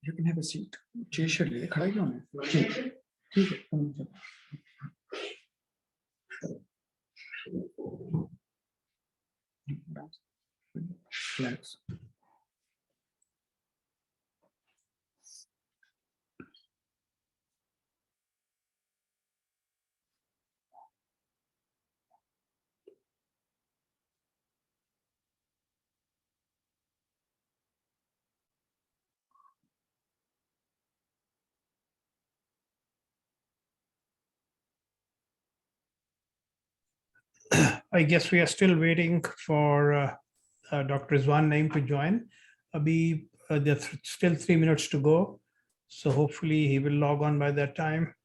You can have a seat. Chair schedule. खड़ा क्यों है? ठीक है. Relax. I guess we are still waiting for Dr. Rizwan Naeem to join. There's still 3 minutes to go. So hopefully he will log on by that time.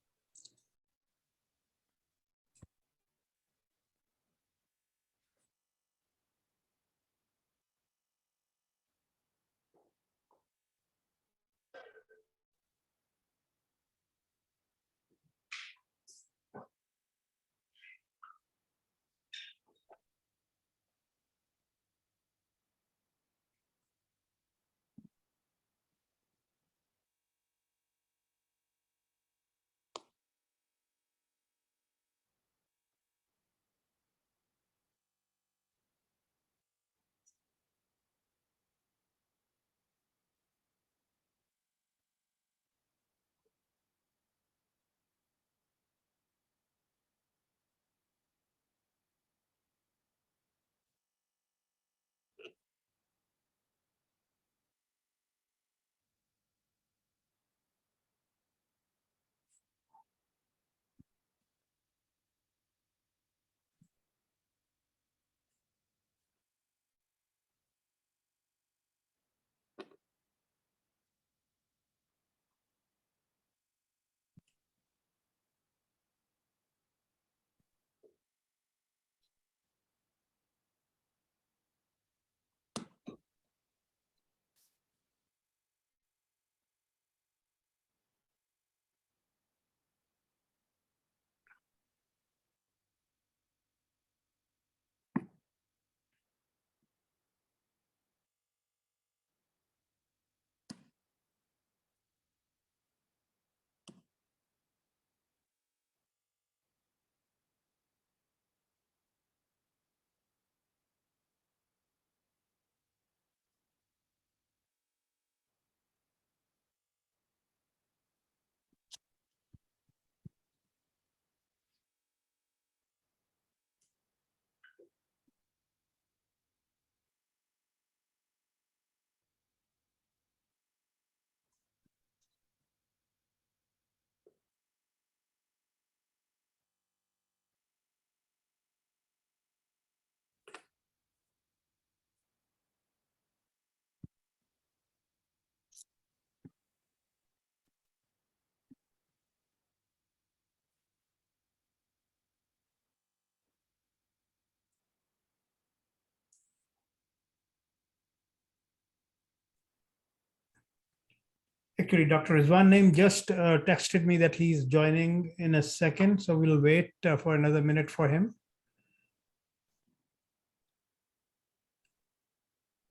Actually, Dr. Rizwan Naeem just texted me that he's joining in a second. So we'll wait for another minute for him.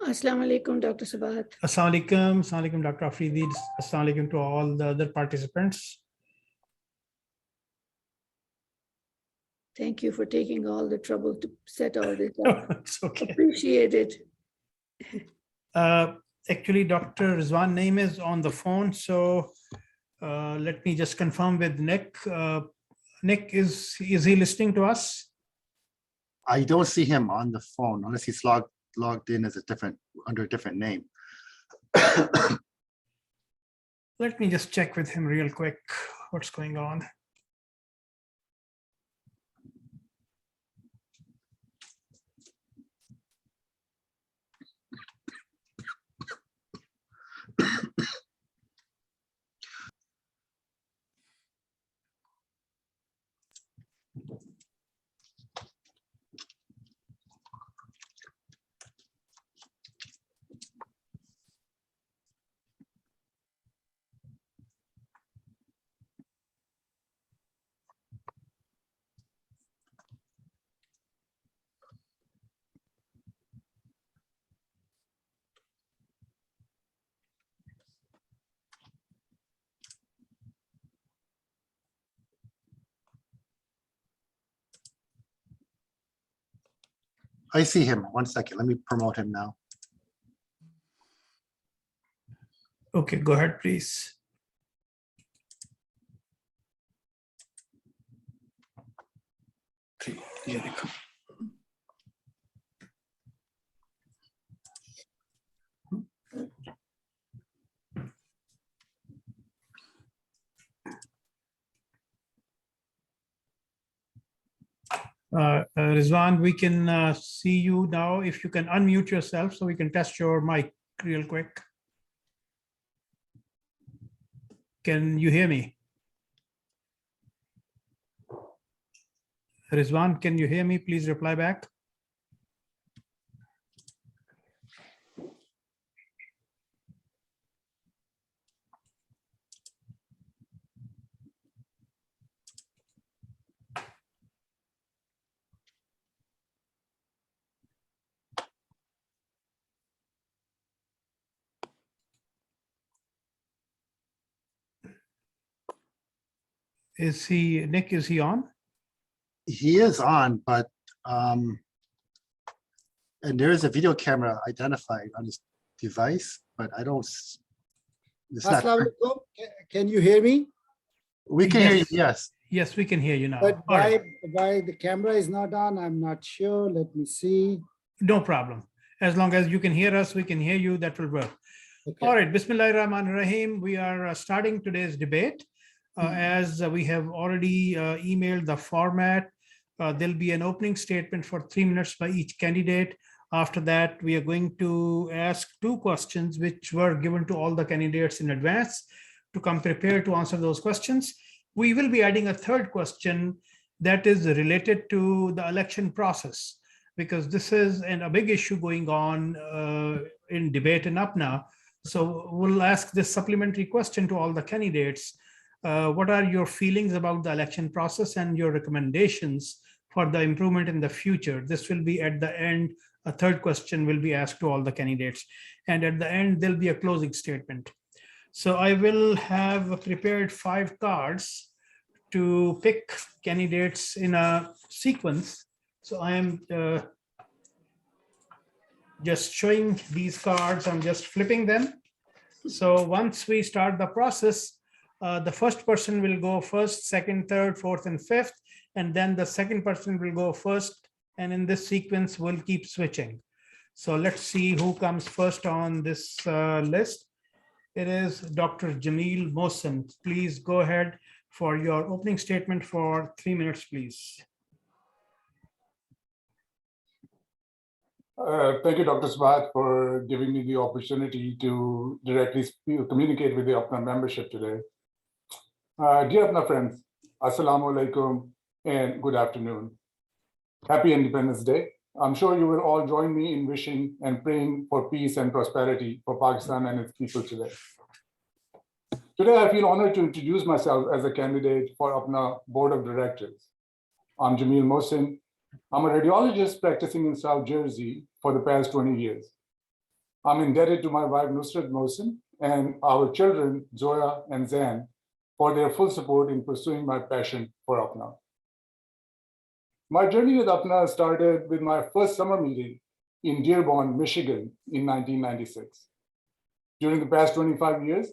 Assalamu alaikum, Dr. Sabahat. Assalamu alaikum. Assalamu alaikum, Dr. Afridi. Assalamu alaikum to all the other participants. Thank you for taking all the trouble to set all this up. It's okay. Appreciate it. Actually, Dr. Rizwan Naeem is on the phone. So let me just confirm with Nick. Nick, is he listening to us? I don't see him on the phone unless he's logged in as under a different name. Let me just check with him real quick. What's going on? I see him. 1 second. Let me promote him now. Okay, go ahead, please. ये देखो Rizwan, we can see you now. If you can unmute yourself so we can test your mic real quick. Can you hear me? Rizwan, can you hear me? Please reply back. Nick, is he on? He is on, but and there is a video camera identified on his device, but I don't. It's not. Assalamu alaikum. Can you hear me? We can hear you. Yes. Yes. Yes, we can hear you now. But All right. why the camera is not on, I'm not sure. Let me see. No problem. As long as you can hear us, we can hear you, that will work. Okay. All right, Bismillahirrahmanirrahim. We are starting today's debate. As we have already emailed the format, there'll be an opening statement for 3 minutes by each candidate. After that, we are going to ask 2 questions which were given to all the candidates in advance to come prepared to answer those questions. We will be adding a 3rd question that is related to the election process, because this is a big issue going on in debate in APPNA. So we'll ask this supplementary question to all the candidates. What are your feelings about the election process and your recommendations for the improvement in the future? This will be at the end. A 3rd question will be asked to all the candidates. And at the end, there'll be a closing statement. So I will have prepared 5 cards to pick candidates in a sequence. So I am just showing these cards. I'm just flipping them. So once we start the process, the first person will go first, second, third, fourth, and fifth, and then the second person will go first. And in this sequence, we'll keep switching. So let's see who comes first on this list. It is Dr. Jamil Mohsen. Please go ahead for your opening statement for 3 minutes, please. Thank you, Dr. Swath, for giving me the opportunity to directly communicate with the APPNA membership today. Dear APPNA friends, Assalamu alaikum and good afternoon. Happy Independence Day. I'm sure you will all join me in wishing and praying for peace and prosperity for Pakistan and its people today. Today, I feel honored to introduce myself as a candidate for APPNA Board of Directors. I'm Jamil Mohsen. I'm a radiologist practicing in South Jersey for the past 20 years. I'm indebted to my wife, Nusrat Mohsen, and our children, Zoya and Zan, for their full support in pursuing my passion for APPNA. My journey with APPNA started with my first summer meeting in Dearborn, Michigan in 1996. During the past 25 years,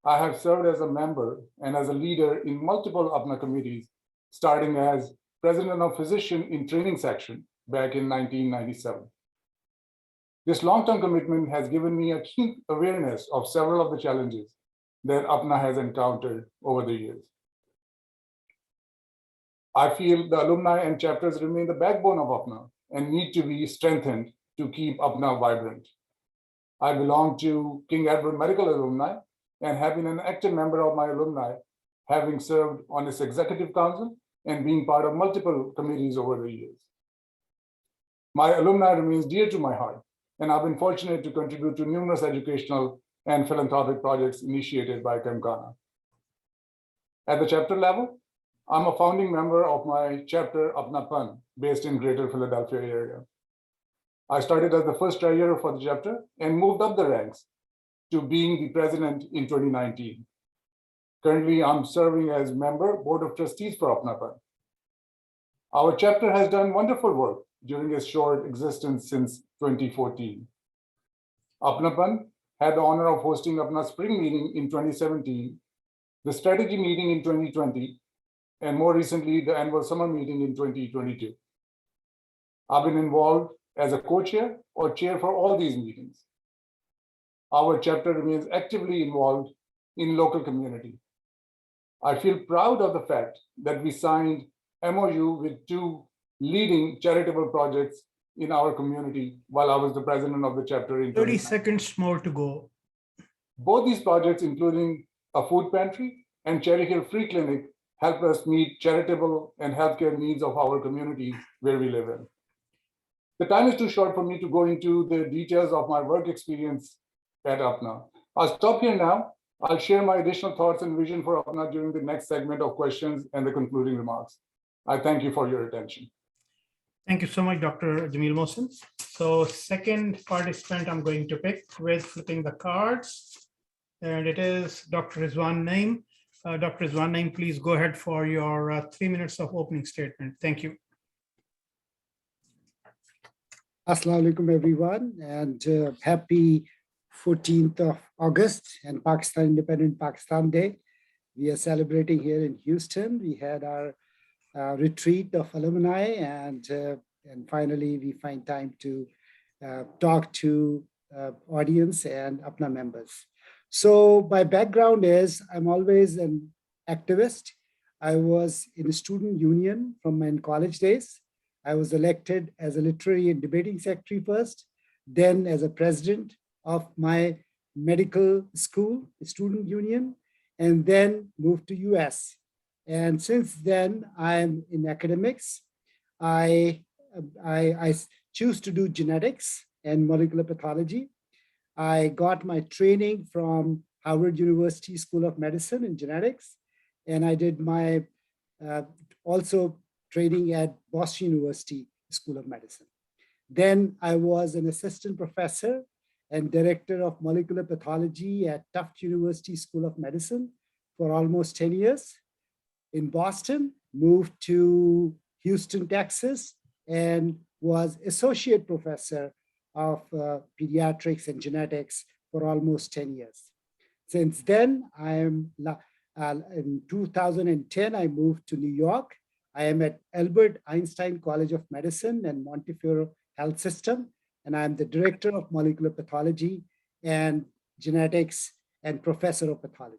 I have served as a member and as a leader in multiple APPNA committees, starting as President of Physician in Training Section back in 1997. This long-term commitment has given me a keen awareness of several of the challenges that APPNA has encountered over the years. I feel the alumni and chapters remain the backbone of APPNA and need to be strengthened to keep APPNA vibrant. I belong to King Edward Medical Alumni and have been an active member of my alumni, having served on its executive council and being part of multiple committees over the years. My alumni remains dear to my heart, and I've been fortunate to contribute to numerous educational and philanthropic projects initiated by Kamkana. At the chapter level, I'm a founding member of my chapter APPNA based in Greater Philadelphia area. I started as the first treasurer for the chapter and moved up the ranks to being the president in 2019. Currently, I'm serving as member, Board of Trustees for APPNA. Our chapter has done wonderful work during its short existence since 2014. APPNA had the honor of hosting APPNA Spring Meeting in 2017, the Strategy Meeting in 2020, and more recently, the Annual Summer Meeting in 2022. I've been involved as a co-chair or chair for all these meetings. Our chapter remains actively involved in local community. I feel proud of the fact that we signed MOU with 2 leading charitable projects in our community while I was the president of the chapter in 30 2019. seconds more to go. Both these projects, including a food pantry and Cherry Hill Free Clinic, help us meet charitable and healthcare needs of our communities where we live in. The time is too short for me to go into the details of my work experience at APPNA. I'll stop here now. I'll share my additional thoughts and vision for APPNA during the next segment of questions and the concluding remarks. I thank you for your attention. Thank you so much, Dr. Jamil Mohsen. So second participant I'm going to pick with flipping the cards, and it is Dr. Rizwan Naeem. Dr. Rizwan Naeem, please go ahead for your 3 minutes of opening statement. Thank you. Assalamu alaikum, everyone, and happy 14th of August and Pakistan Independent Pakistan Day. We are celebrating here in Houston. We had our retreat of alumni, and finally we find time to talk to audience and APPNA members. So my background is I'm always an activist. I was in a student union from my college days. I was elected as a literary and debating secretary first, then as a president of my medical school, student union, and then moved to US. And since then, I'm in academics. I choose to do genetics and molecular pathology. I got my training from Harvard University School of Medicine in genetics, and I did my also training at Boston University School of Medicine. Then I was an assistant professor and director of molecular pathology at Tufts University School of Medicine for almost 10 years. In Boston, moved to Houston, Texas, and was associate professor of pediatrics and genetics for almost 10 years. Since then, in 2010, I moved to New York. I am at Albert Einstein College of Medicine and Montefiore Health System, and I'm the director of molecular pathology and genetics and professor of pathology.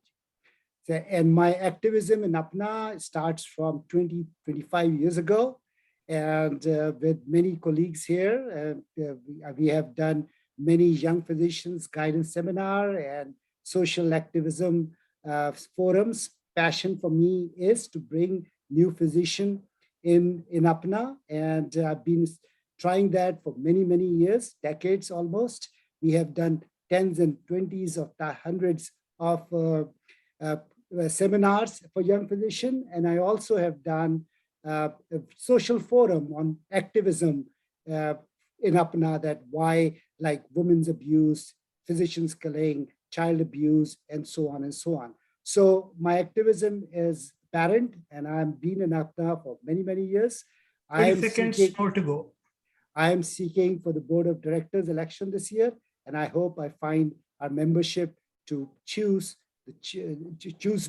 So, and my activism in APPNA starts from 25 years ago, and with many colleagues here, we have done many young physicians guidance seminar and social activism forums. Passion for me is to bring new physician in APPNA, and I've been trying that for many, many years, decades almost. We have done tens and 20s of hundreds of seminars for young physicians, and I also have done a social forum on activism in APPNA, that why, like women's abuse, physicians killing, child abuse, and so on and so on. So my activism is apparent, and I've been in APPNA for many, many years. 30 seconds more to go. I am seeking for the board of directors election this year, and I hope I find our membership to choose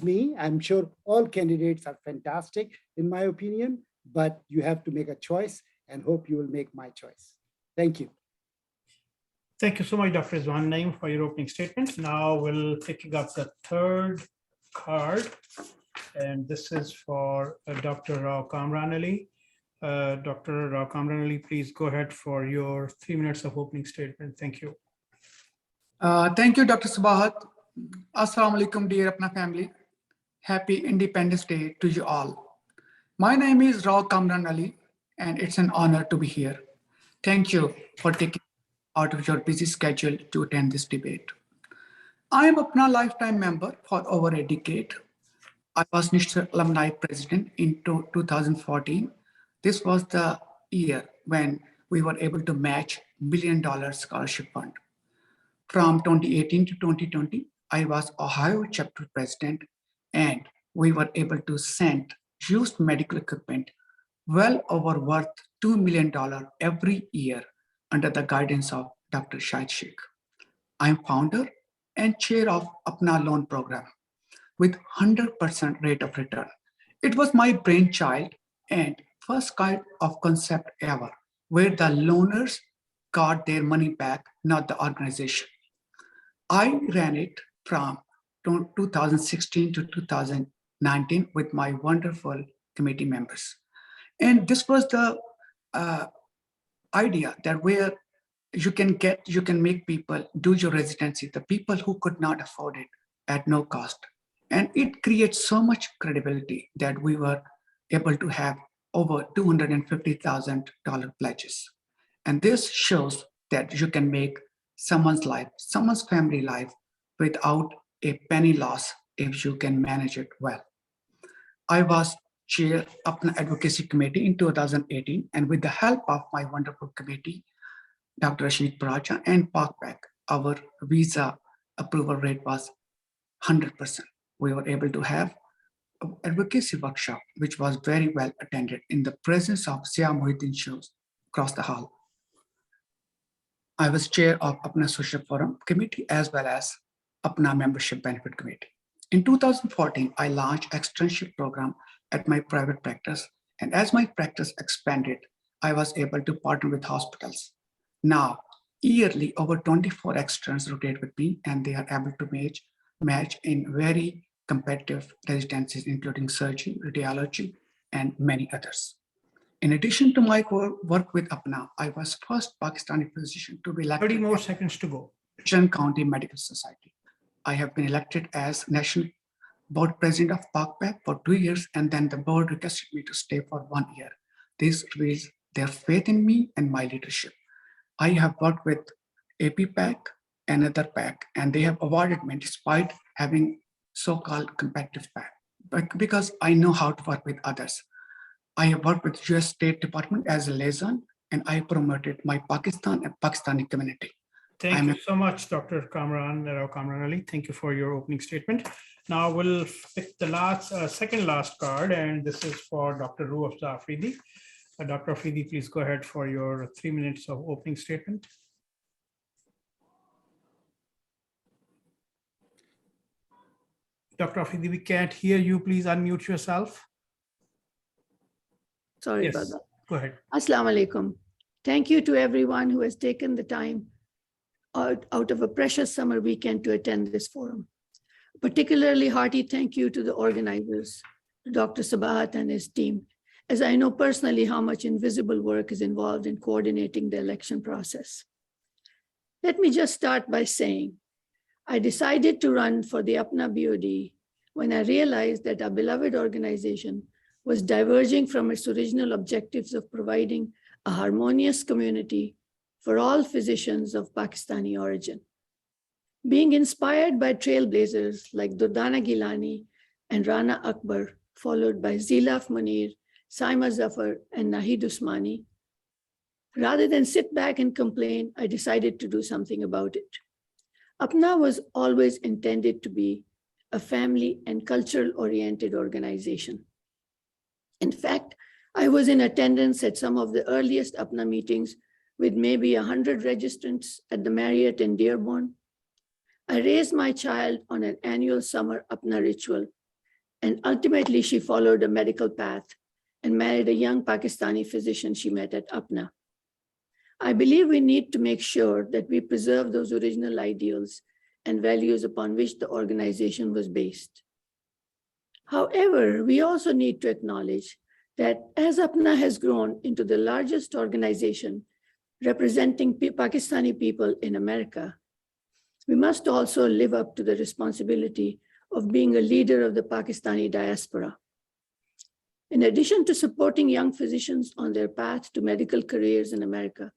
me. I'm sure all candidates are fantastic in my opinion, but you have to make a choice, and hope you will make my choice. Thank you. Thank you so much, Dr. Rizwan Naeem, for your opening statement. Now we'll picking up the third card, and this is for Dr. Rao Kamran Ali. Dr. Rao Kamran Ali, please go ahead for your 3 minutes of opening statement. Thank you. Thank you, Dr. Sabahat. Assalamu alaikum, dear APPNA family. Happy Independence Day to you all. My name is Rao Kamran Ali, and it's an honor to be here. Thank you for taking out of your busy schedule to attend this debate. I am APPNA lifetime member for over a decade. I was National Alumni President in 2014. This was the year when we were able to match $1 million scholarship fund. From 2018 to 2020, I was Ohio chapter president, and we were able to send used medical equipment well over worth $2 million every year under the guidance of Dr. Shahid Sheikh. I'm founder and chair of APPNA loan program with 100% rate of return. It was my brainchild and first kind of concept ever, where the loaners got their money back, not the organization. I ran it from 2016 to 2019 with my wonderful committee members. And this was the idea that where you can make people do your residency, the people who could not afford it at no cost. And it creates so much credibility that we were able to have over $250,000 pledges. And this shows that you can make someone's life, someone's family life without a penny loss if you can manage it well. I was chair of the advocacy committee in 2018, and with the help of my wonderful committee, Dr. Rashid Paracha and PACPAC, our visa approval rate was 100%. We were able to have an advocacy workshop, which was very well attended in the presence of Sia Muhyiddin Shows across the hall. I was chair of APPNA Social Forum Committee as well as APPNA Membership Benefit Committee. In 2014, I launched externship program at my private practice. And as my practice expanded, I was able to partner with hospitals. Now, yearly, over 24 externs rotate with me, and they are able to match in very competitive residencies, including surgery, radiology, and many others. In addition to my work with APPNA, I was first Pakistani physician to be elected 30 more seconds to go. Shan County Medical Society. I have been elected as National Board President of PACPAC for 2 years, and then the board requested me to stay for 1 year. This reveals their faith in me and my leadership. I have worked with APPNAc and other PAC, and they have awarded me despite having so-called competitive PAC, but because I know how to work with others. I have worked with US State Department as a liaison, and I promoted my Pakistan and Pakistani community. Thank you so much, Dr. Kamran Ali. Thank you for your opening statement. Now we'll pick the second last card, and this is for Dr. Ruh Afridi. Dr. Afridi, please go ahead for your 3 minutes of opening statement. Dr. Afridi, we can't hear you. Please unmute yourself. Sorry Yes, about that. go ahead. Assalamu alaikum. Thank you to everyone who has taken the time out of a precious summer weekend to attend this forum. Particularly hearty thank you to the organizers, Dr. Sabahat and his team, as I know personally how much invisible work is involved in coordinating the election process. Let me just start by saying, I decided to run for the APPNA BOD when I realized that our beloved organization was diverging from its original objectives of providing a harmonious community for all physicians of Pakistani origin. Being inspired by trailblazers like Durdana Gilani and Rana Akbar, followed by Zilaf Munir, Saima Zafar, and Nahid Usmani, rather than sit back and complain, I decided to do something about it. APPNA was always intended to be a family and cultural-oriented organization. In fact, I was in attendance at some of the earliest APPNA meetings with maybe 100 registrants at the Marriott in Dearborn. I raised my child on an annual summer APPNA ritual, and ultimately she followed a medical path and married a young Pakistani physician she met at APPNA. I believe we need to make sure that we preserve those original ideals and values upon which the organization was based. However, we also need to acknowledge that as APPNA has grown into the largest organization representing Pakistani people in America, we must also live up to the responsibility of being a leader of the Pakistani diaspora. In addition to supporting young physicians on their path to medical careers in America,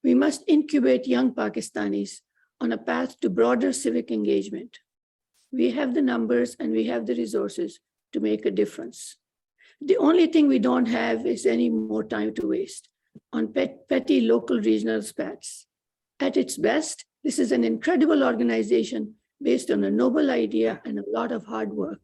we must incubate young Pakistanis on a path to broader civic engagement. We have the numbers and we have the resources to make a difference. The only thing we don't have is any more time to waste on petty local regional spats. At its best, this is an incredible organization based on a noble idea and a lot of hard work.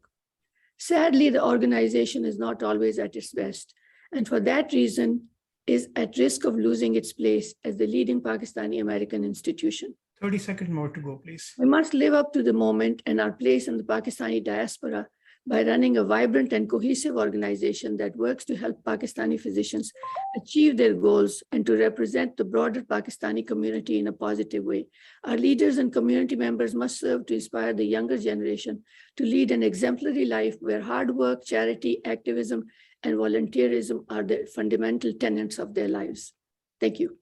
Sadly, the organization is not always at its best, and for that reason is at risk of losing its place as the leading Pakistani American institution. 30 seconds more to go, please. We must live up to the moment and our place in the Pakistani diaspora by running a vibrant and cohesive organization that works to help Pakistani physicians achieve their goals and to represent the broader Pakistani community in a positive way. Our leaders and community members must serve to inspire the younger generation to lead an exemplary life where hard work, charity, activism, and volunteerism are the fundamental tenets of their lives. Thank you.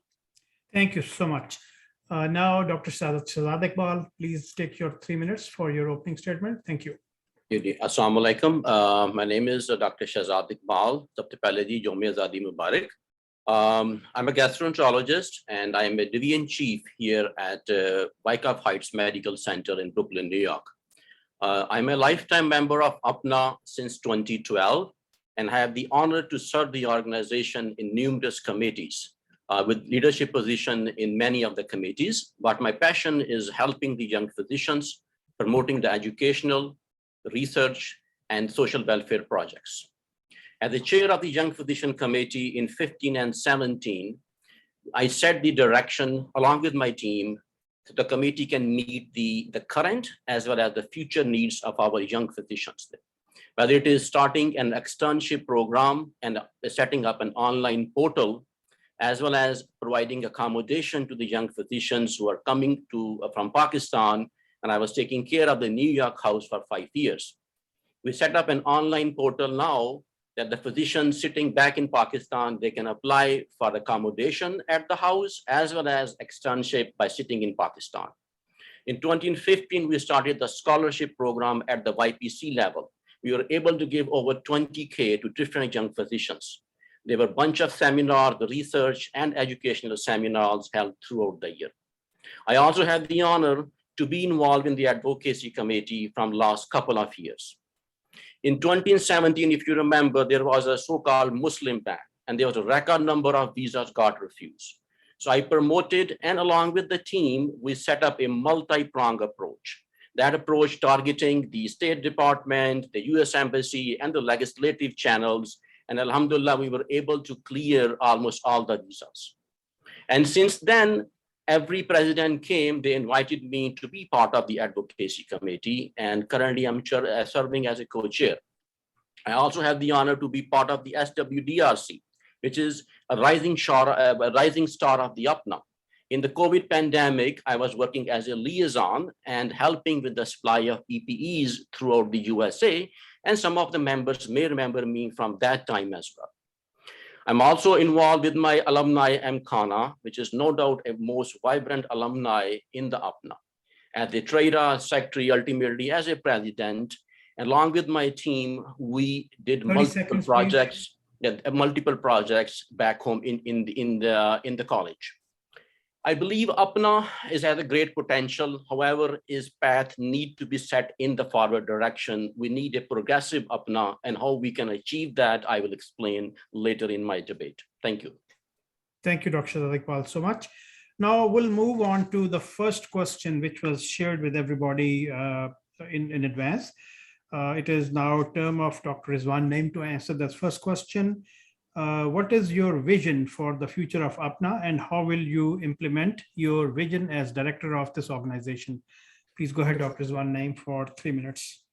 Thank you so much. Now, Dr. Shahzad Iqbal, please take your 3 minutes for your opening statement. Thank you. Assalamu alaikum. My name is Dr. Shahzad Iqbal. Sabse pehle ji Jom-e Azadi Mubarak. I'm a gastroenterologist and I'm a division chief here at Wyckoff Heights Medical Center in Brooklyn, New York. I'm a lifetime member of APPNA since 2012 and have the honor to serve the organization in numerous committees with leadership position in many of the committees. But my passion is helping the young physicians, promoting the educational, research, and social welfare projects. As the chair of the Young Physician Committee in 15 and 17, I set the direction along with my team so the committee can meet the current as well as the future needs of our young physicians. Whether it is starting an externship program and setting up an online portal, as well as providing accommodation to the young physicians who are coming from Pakistan, and I was taking care of the New York house for 5 years. We set up an online portal now that the physicians sitting back in Pakistan, they can apply for accommodation at the house as well as externship by sitting in Pakistan. In 2015, we started the scholarship program at the YPC level. We were able to give over 20K to different young physicians. There were a bunch of seminars, research and educational seminars held throughout the year. I also had the honor to be involved in the advocacy committee from last couple of years. In 2017, if you remember, there was a so-called Muslim ban, and there was a record number of visas got refused. So I promoted, and along with the team, we set up a multi-pronged approach. That approach targeting the State Department, the US Embassy, and the legislative channels. And alhamdulillah, we were able to clear almost all the visas. And since then, every president came, they invited me to be part of the advocacy committee. And currently I'm serving as a co-chair. I also have the honor to be part of the SWDRC, which is a rising star of the APPNA. In the COVID pandemic, I was working as a liaison and helping with the supply of PPEs throughout the USA. And some of the members may remember me from that time as well. I'm also involved with my alumni APPNA, which is no doubt a most vibrant alumni in the APPNA. As the trader, secretary, ultimately as a president, along with my team, we did multiple projects back home in the college. I believe APPNA has a great potential. However, its path need to be set in the forward direction. We need a progressive APPNA, and how we can achieve that, I will explain later in my debate. Thank you. Thank you, Dr. Iqbal, so much. Now we'll move on to the first question, which was shared with everybody in advance. It is now term of Dr. Rizwan Naeem to answer that first question. What is your vision for the future of APPNA, and how will you implement your vision as director of this organization? Please go ahead, Dr. Rizwan Naeem, for 3 minutes.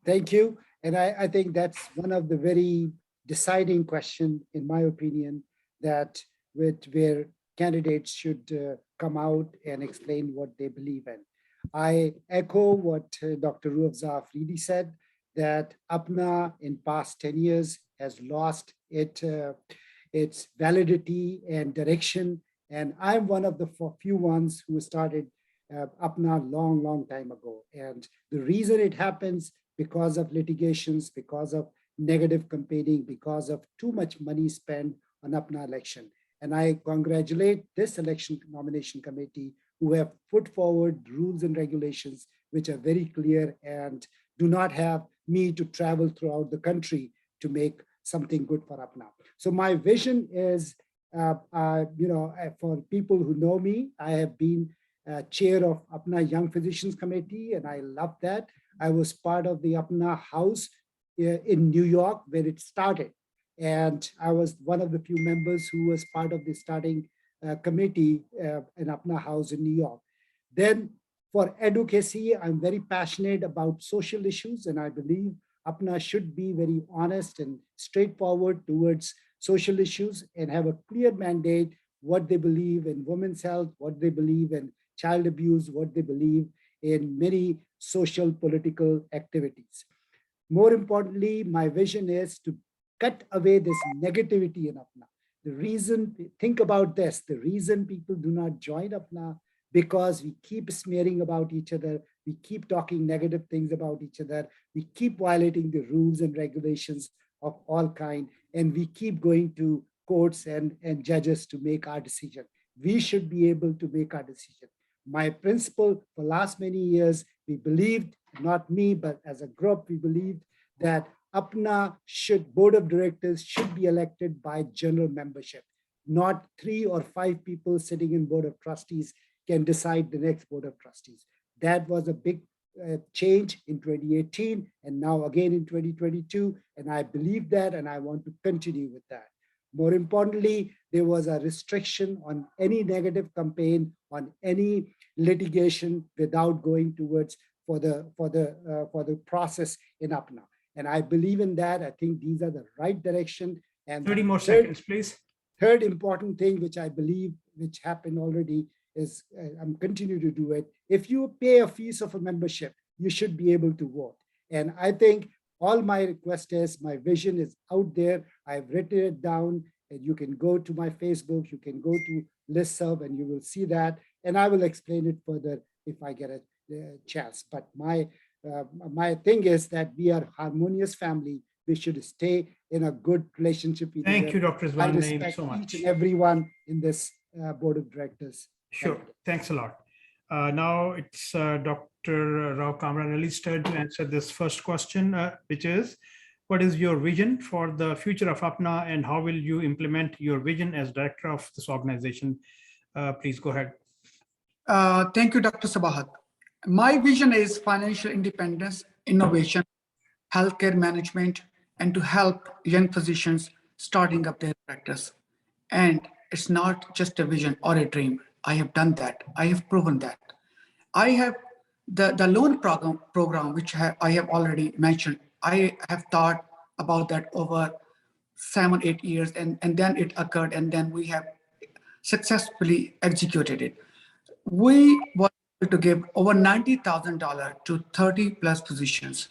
Thank you. And I think that's one of the very deciding questions, in my opinion, that where candidates should come out and explain what they believe in. I echo what Dr. Ruafza Afridi said, that APPNA in past 10 years has lost its validity and direction. And I'm one of the few ones who started APPNA long time ago. And the reason it happens because of litigations, because of negative campaigning, because of too much money spent on APPNA election. And I congratulate this election nomination committee who have put forward rules and regulations which are very clear and do not have me to travel throughout the country to make something good for APPNA. So my vision is, for people who know me, I have been chair of APPNA Young Physicians Committee, and I love that. I was part of the APPNA house in New York where it started. And I was one of the few members who was part of the starting committee in APPNA House in New York. Then for advocacy, I'm very passionate about social issues, and I believe APPNA should be very honest and straightforward towards social issues and have a clear mandate what they believe in women's health, what they believe in child abuse, what they believe in many social political activities. More importantly, my vision is to cut away this negativity in APPNA. The reason, think about this, the reason people do not join APPNA because we keep smearing about each other, we keep talking negative things about each other, we keep violating the rules and regulations of all kind, and we keep going to courts and judges to make our decision. We should be able to make our decision. My principle for last many years, we believed, not me, but as a group, we believed that APPNA board of directors should be elected by general membership, not 3 or 5 people sitting in board of trustees can decide the next board of trustees. That was a big change in 2018 and now again in 2022. And I believe that, and I want to continue with that. More importantly, there was a restriction on any negative campaign, on any litigation without going towards for the process in APPNA. And I believe in that. I think these are the right direction. And 30 more seconds, please. Third important thing, which I believe, which happened already, is I'm continuing to do it. If you pay a fees of a membership, you should be able to vote. And I think all my request is, my vision is out there. I've written it down, and you can go to my Facebook, you can go to listserv, and you will see that. And I will explain it further if I get a chance. But my thing is that we are harmonious family. We should stay in a good relationship. Thank you, Dr. I Rizwan respect so much. each and everyone in this board of directors. Sure, thanks a lot. Now it's Dr. Rao Kamran Ali's turn to answer this first question, which is, what is your vision for the future of APPNA and how will you implement your vision as director of this organization? Please go ahead. Thank you, Dr. Sabahat. My vision is financial independence, innovation, healthcare management, and to help young physicians starting up their practice. And it's not just a vision or a dream. I have done that. I have proven that. I have the loan program, which I have already mentioned. I have thought about that over 7-8 years, and then it occurred, and then we have successfully executed it. We were able to give over $90,000 to 30+ physicians,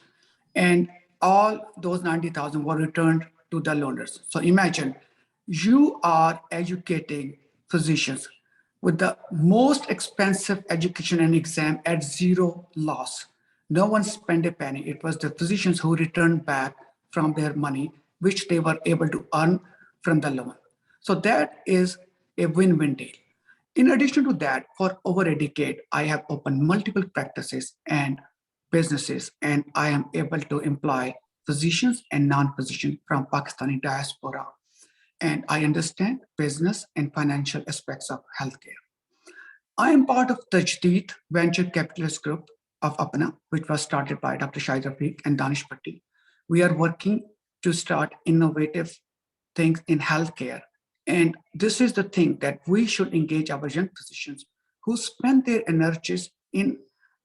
and all those 90,000 were returned to the loaners. So imagine you are educating physicians with the most expensive education and exam at zero loss. No one spent a penny. It was the physicians who returned back from their money, which they were able to earn from the loan. So that is a win-win deal. In addition to that, for over a decade, I have opened multiple practices and businesses, and I am able to employ physicians and non-physicians from Pakistani diaspora. And I understand business and financial aspects of healthcare. I am part of the Tajdeed Venture Capitalist Group of APPNA, which was started by Dr. Shahid Rafiq and Danish Patti. We are working to start innovative things in healthcare. And this is the thing that we should engage our young physicians who spend their energies in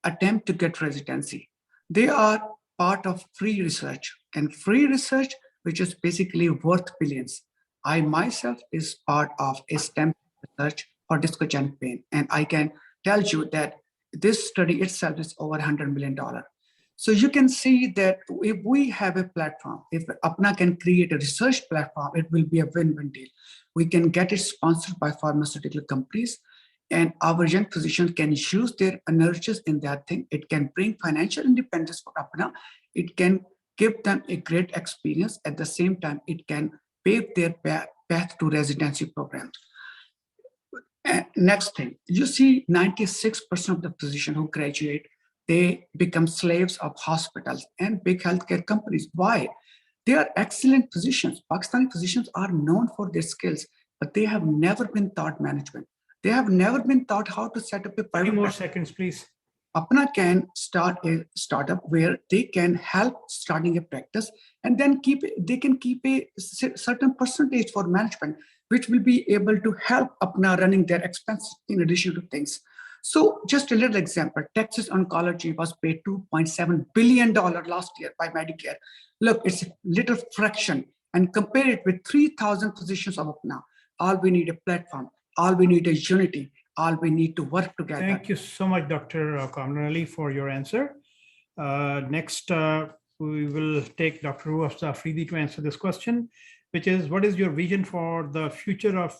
attempt to get residency. They are part of free research, and free research, which is basically worth billions. I myself is part of a STEM research for discogenic pain. And I can tell you that this study itself is over $100 million. So you can see that if we have a platform, if APPNA can create a research platform, it will be a win-win deal. We can get it sponsored by pharmaceutical companies, and our young physicians can use their energies in that thing. It can bring financial independence for APPNA. It can give them a great experience. At the same time, it can pave their path to residency programs. Next thing, you see 96% of the physicians who graduate, they become slaves of hospitals and big healthcare companies. Why? They are excellent physicians. Pakistani physicians are known for their skills, but they have never been taught management. They have never been taught how to set up a private. 3 more seconds, please. APPNA can start a startup where they can help starting a practice, and then they can keep a certain percentage for management, which will be able to help APPNA running their expenses in addition to things. So just a little example, Texas Oncology was paid $2.7 billion last year by Medicare. Look, it's a little fraction, and compare it with 3,000 physicians of APPNA. All we need a platform, all we need is unity, all we need to work together. Thank you so much, Dr. Kamran Ali, for your answer. Next, we will take Dr. Ruaf Afridi to answer this question, which is, what is your vision for the future of,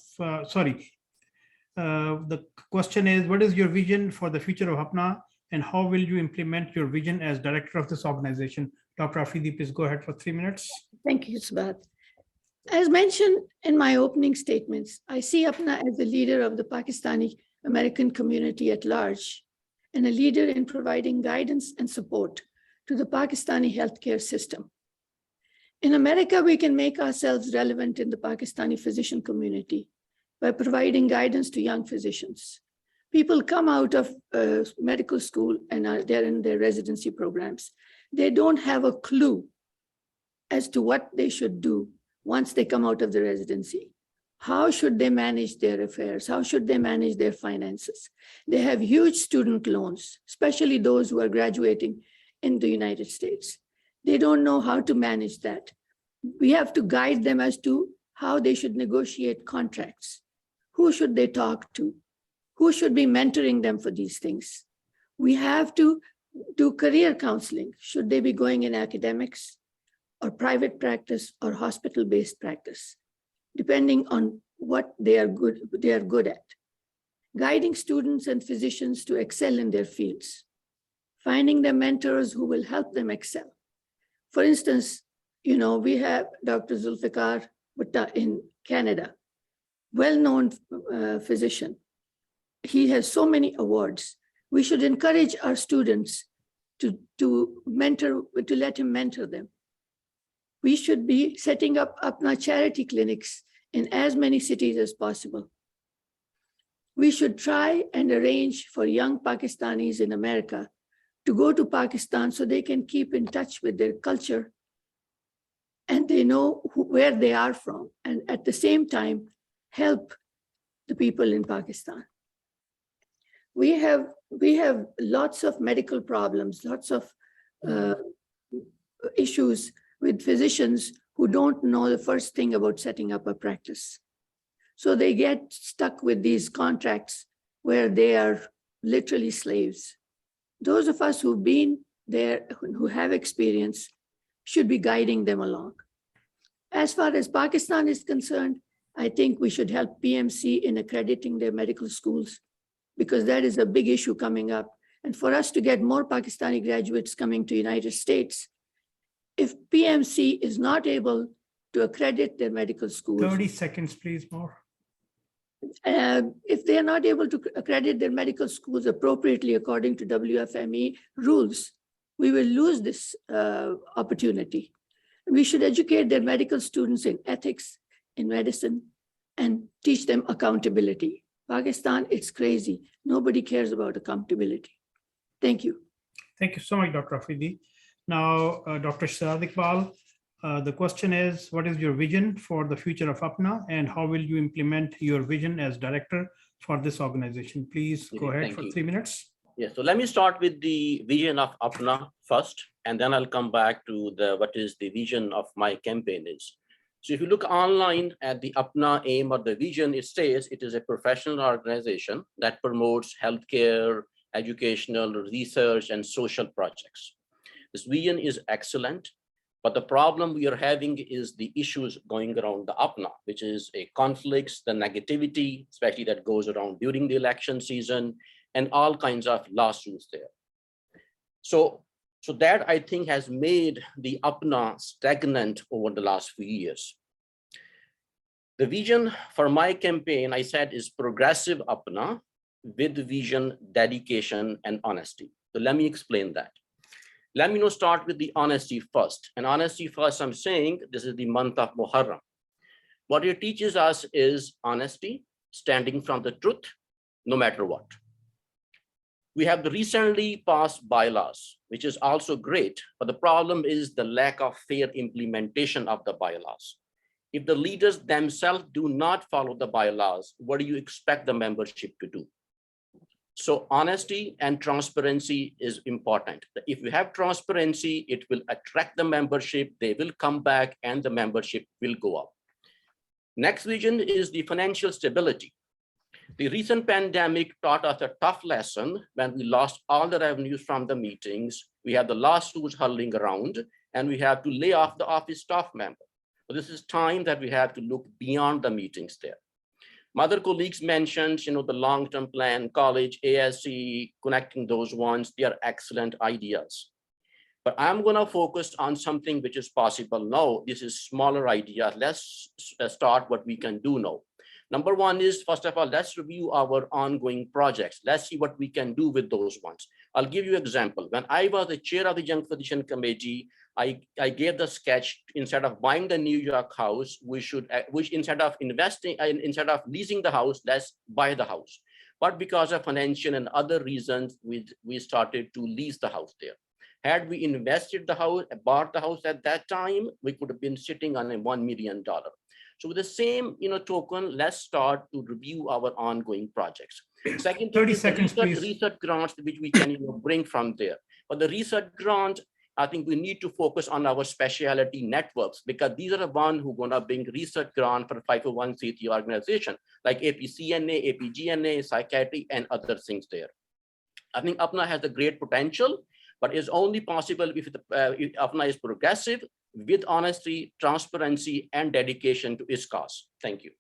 the question is, what is your vision for the future of APPNA, and how will you implement your vision as director of this organization? Dr. Afridi, please go ahead for 3 minutes. Thank you, Sabat. As mentioned in my opening statements, I see APPNA as a leader of the Pakistani American community at large, and a leader in providing guidance and support to the Pakistani healthcare system. In America, we can make ourselves relevant in the Pakistani physician community by providing guidance to young physicians. People come out of medical school and they're in their residency programs. They don't have a clue as to what they should do once they come out of the residency. How should they manage their affairs? How should they manage their finances? They have huge student loans, especially those who are graduating in the United States. They don't know how to manage that. We have to guide them as to how they should negotiate contracts. Who should they talk to? Who should be mentoring them for these things? We have to do career counseling. Should they be going in academics or private practice or hospital-based practice, depending on what they are good at. Guiding students and physicians to excel in their fields. Finding them mentors who will help them excel. For instance, we have Dr. Zulfikar Bhutta in Canada, well-known physician. He has so many awards. We should encourage our students to let him mentor them. We should be setting up APPNA charity clinics in as many cities as possible. We should try and arrange for young Pakistanis in America to go to Pakistan so they can keep in touch with their culture and they know where they are from, and at the same time, help the people in Pakistan. We have lots of medical problems, lots of issues with physicians who don't know the first thing about setting up a practice. So they get stuck with these contracts where they are literally slaves. Those of us who've been there, who have experience, should be guiding them along. As far as Pakistan is concerned, I think we should help PMC in accrediting their medical schools, because that is a big issue coming up. And for us to get more Pakistani graduates coming to United States, if PMC is not able to accredit their medical schools. 30 seconds, please, more. If they are not able to accredit their medical schools appropriately according to WFME rules, we will lose this opportunity. We should educate their medical students in ethics, in medicine, and teach them accountability. Pakistan, it's crazy. Nobody cares about accountability. Thank you. Thank you so much, Dr. Afridi. Now, Dr. Shahzad Iqbal, the question is, what is your vision for the future of APPNA, and how will you implement your vision as director for this organization? Please go ahead for 3 minutes. Yeah, so let me start with the vision of APPNA first, and then I'll come back to what is the vision of my campaign is. So if you look online at the APPNA aim or the vision, it says it is a professional organization that promotes healthcare, educational, research, and social projects. This vision is excellent, but the problem we are having is the issues going around the APPNA, which is a conflicts, the negativity, especially that goes around during the election season, and all kinds of lawsuits there. So that, I think, has made the APPNA stagnant over the last few years. The vision for my campaign, I said, is progressive APPNA with vision, dedication, and honesty. So let me explain that. Let me start with the honesty first. And honesty first, I'm saying this is the month of Muharram. What it teaches us is honesty, standing from the truth, no matter what. We have the recently passed bylaws, which is also great, but the problem is the lack of fair implementation of the bylaws. If the leaders themselves do not follow the bylaws, what do you expect the membership to do? So honesty and transparency is important. If you have transparency, it will attract the membership, they will come back and the membership will go up. Next vision is the financial stability. The recent pandemic taught us a tough lesson when we lost all the revenues from the meetings. We have the lawsuits hurling around and we have to lay off the office staff member. So this is time that we have to look beyond the meetings there. My other colleagues mentioned, the long-term plan, college, ASC, connecting those ones, they are excellent ideas. But I'm going to focus on something which is possible now. This is smaller idea. Let's start what we can do now. Number one is, first of all, let's review our ongoing projects. Let's see what we can do with those ones. I'll give you an example. When I was the chair of the Young Physician Committee, I gave the sketch, instead of buying the New York house, which instead of investing, instead of leasing the house, let's buy the house. But because of financial and other reasons, we started to lease the house there. Had we invested the house, bought the house at that time, we could have been sitting on a $1 million. So with the same token, let's start to review our ongoing projects. Second, 30 seconds, please. Research grants which we can bring from there. But the research grant, I think we need to focus on our specialty networks, because these are the ones who are going to bring research grant for 501c3 organization like APCNA, APGNA, psychiatry, and other things there. I think APPNA has a great potential, but it's only possible if APPNA is progressive, with honesty, transparency, and dedication to its cause. Thank you.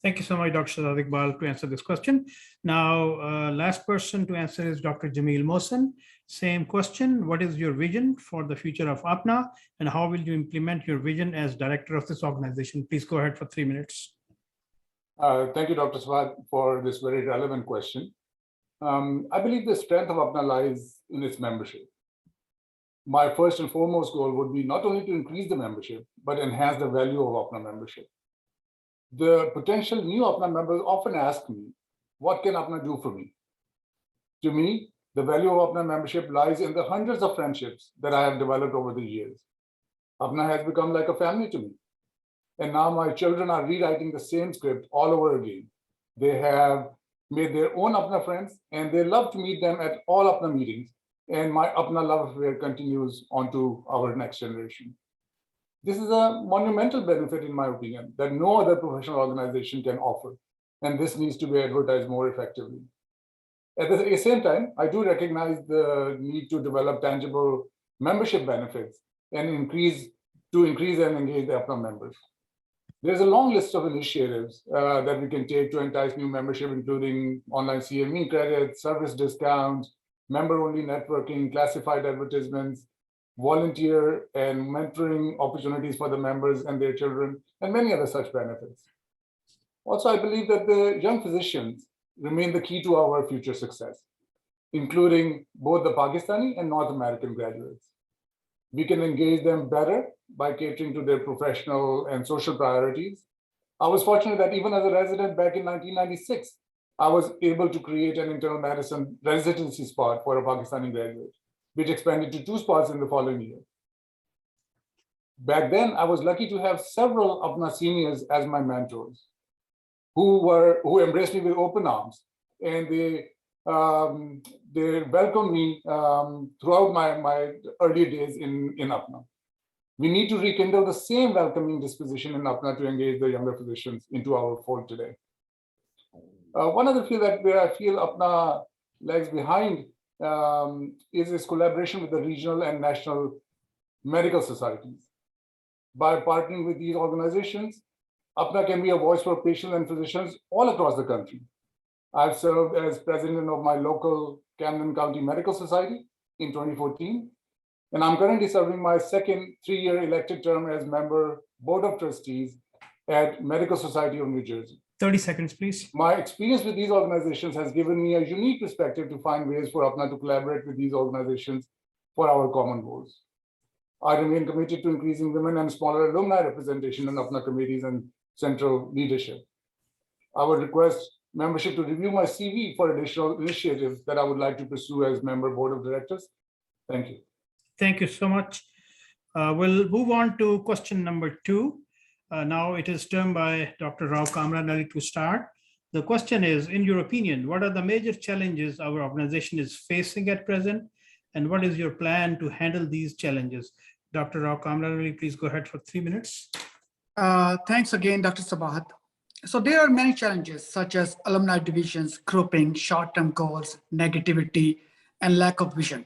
Thank you so much, Dr. Shahzad Iqbal, to answer this question. Now, last person to answer is Dr. Jameel Mohsen. Same question. What is your vision for the future of APPNA, and how will you implement your vision as director of this organization? Please go ahead for 3 minutes. Thank you, Dr. Swad, for this very relevant question. I believe the strength of APPNA lies in its membership. My first and foremost goal would be not only to increase the membership, but enhance the value of APPNA membership. The potential new APPNA members often ask me, what can APPNA do for me? To me, the value of APPNA membership lies in the hundreds of friendships that I have developed over the years. APPNA has become like a family to me. And now my children are rewriting the same script all over again. They have made their own APPNA friends, and they love to meet them at all APPNA meetings. And my APPNA love affair continues on to our next generation. This is a monumental benefit, in my opinion, that no other professional organization can offer. And this needs to be advertised more effectively. At the same time, I do recognize the need to develop tangible membership benefits and increase and engage the APPNA members. There's a long list of initiatives that we can take to entice new membership, including online CME credits, service discounts, member-only networking, classified advertisements, volunteer and mentoring opportunities for the members and their children, and many other such benefits. Also, I believe that the young physicians remain the key to our future success, including both the Pakistani and North American graduates. We can engage them better by catering to their professional and social priorities. I was fortunate that even as a resident back in 1996, I was able to create an internal medicine residency spot for a Pakistani graduate, which expanded to 2 spots in the following year. Back then, I was lucky to have several APPNA seniors as my mentors, who embraced me with open arms, and they welcomed me throughout my early days in APPNA. We need to rekindle the same welcoming disposition in APPNA to engage the younger physicians into our fold today. One other field where I feel APPNA lags behind is its collaboration with the regional and national medical societies. By partnering with these organizations, APPNA can be a voice for patients and physicians all across the country. I've served as president of my local Camden County Medical Society in 2014, and I'm currently serving my second 3-year elected term as member Board of Trustees at Medical Society of New Jersey. 30 seconds, please. My experience with these organizations has given me a unique perspective to find ways for APPNA to collaborate with these organizations for our common goals. I remain committed to increasing women and smaller alumni representation in APPNA committees and central leadership. I would request membership to review my CV for additional initiatives that I would like to pursue as member board of directors. Thank you. Thank you so much. We'll move on to question number 2. Now it is termed by Dr. Rao Kamran Ali to start. The question is, in your opinion, what are the major challenges our organization is facing at present? And what is your plan to handle these challenges? Dr. Rao Kamran Ali, please go ahead for 3 minutes. Thanks again, Dr. Sabahat. So there are many challenges such as alumni divisions, grouping, short-term goals, negativity, and lack of vision.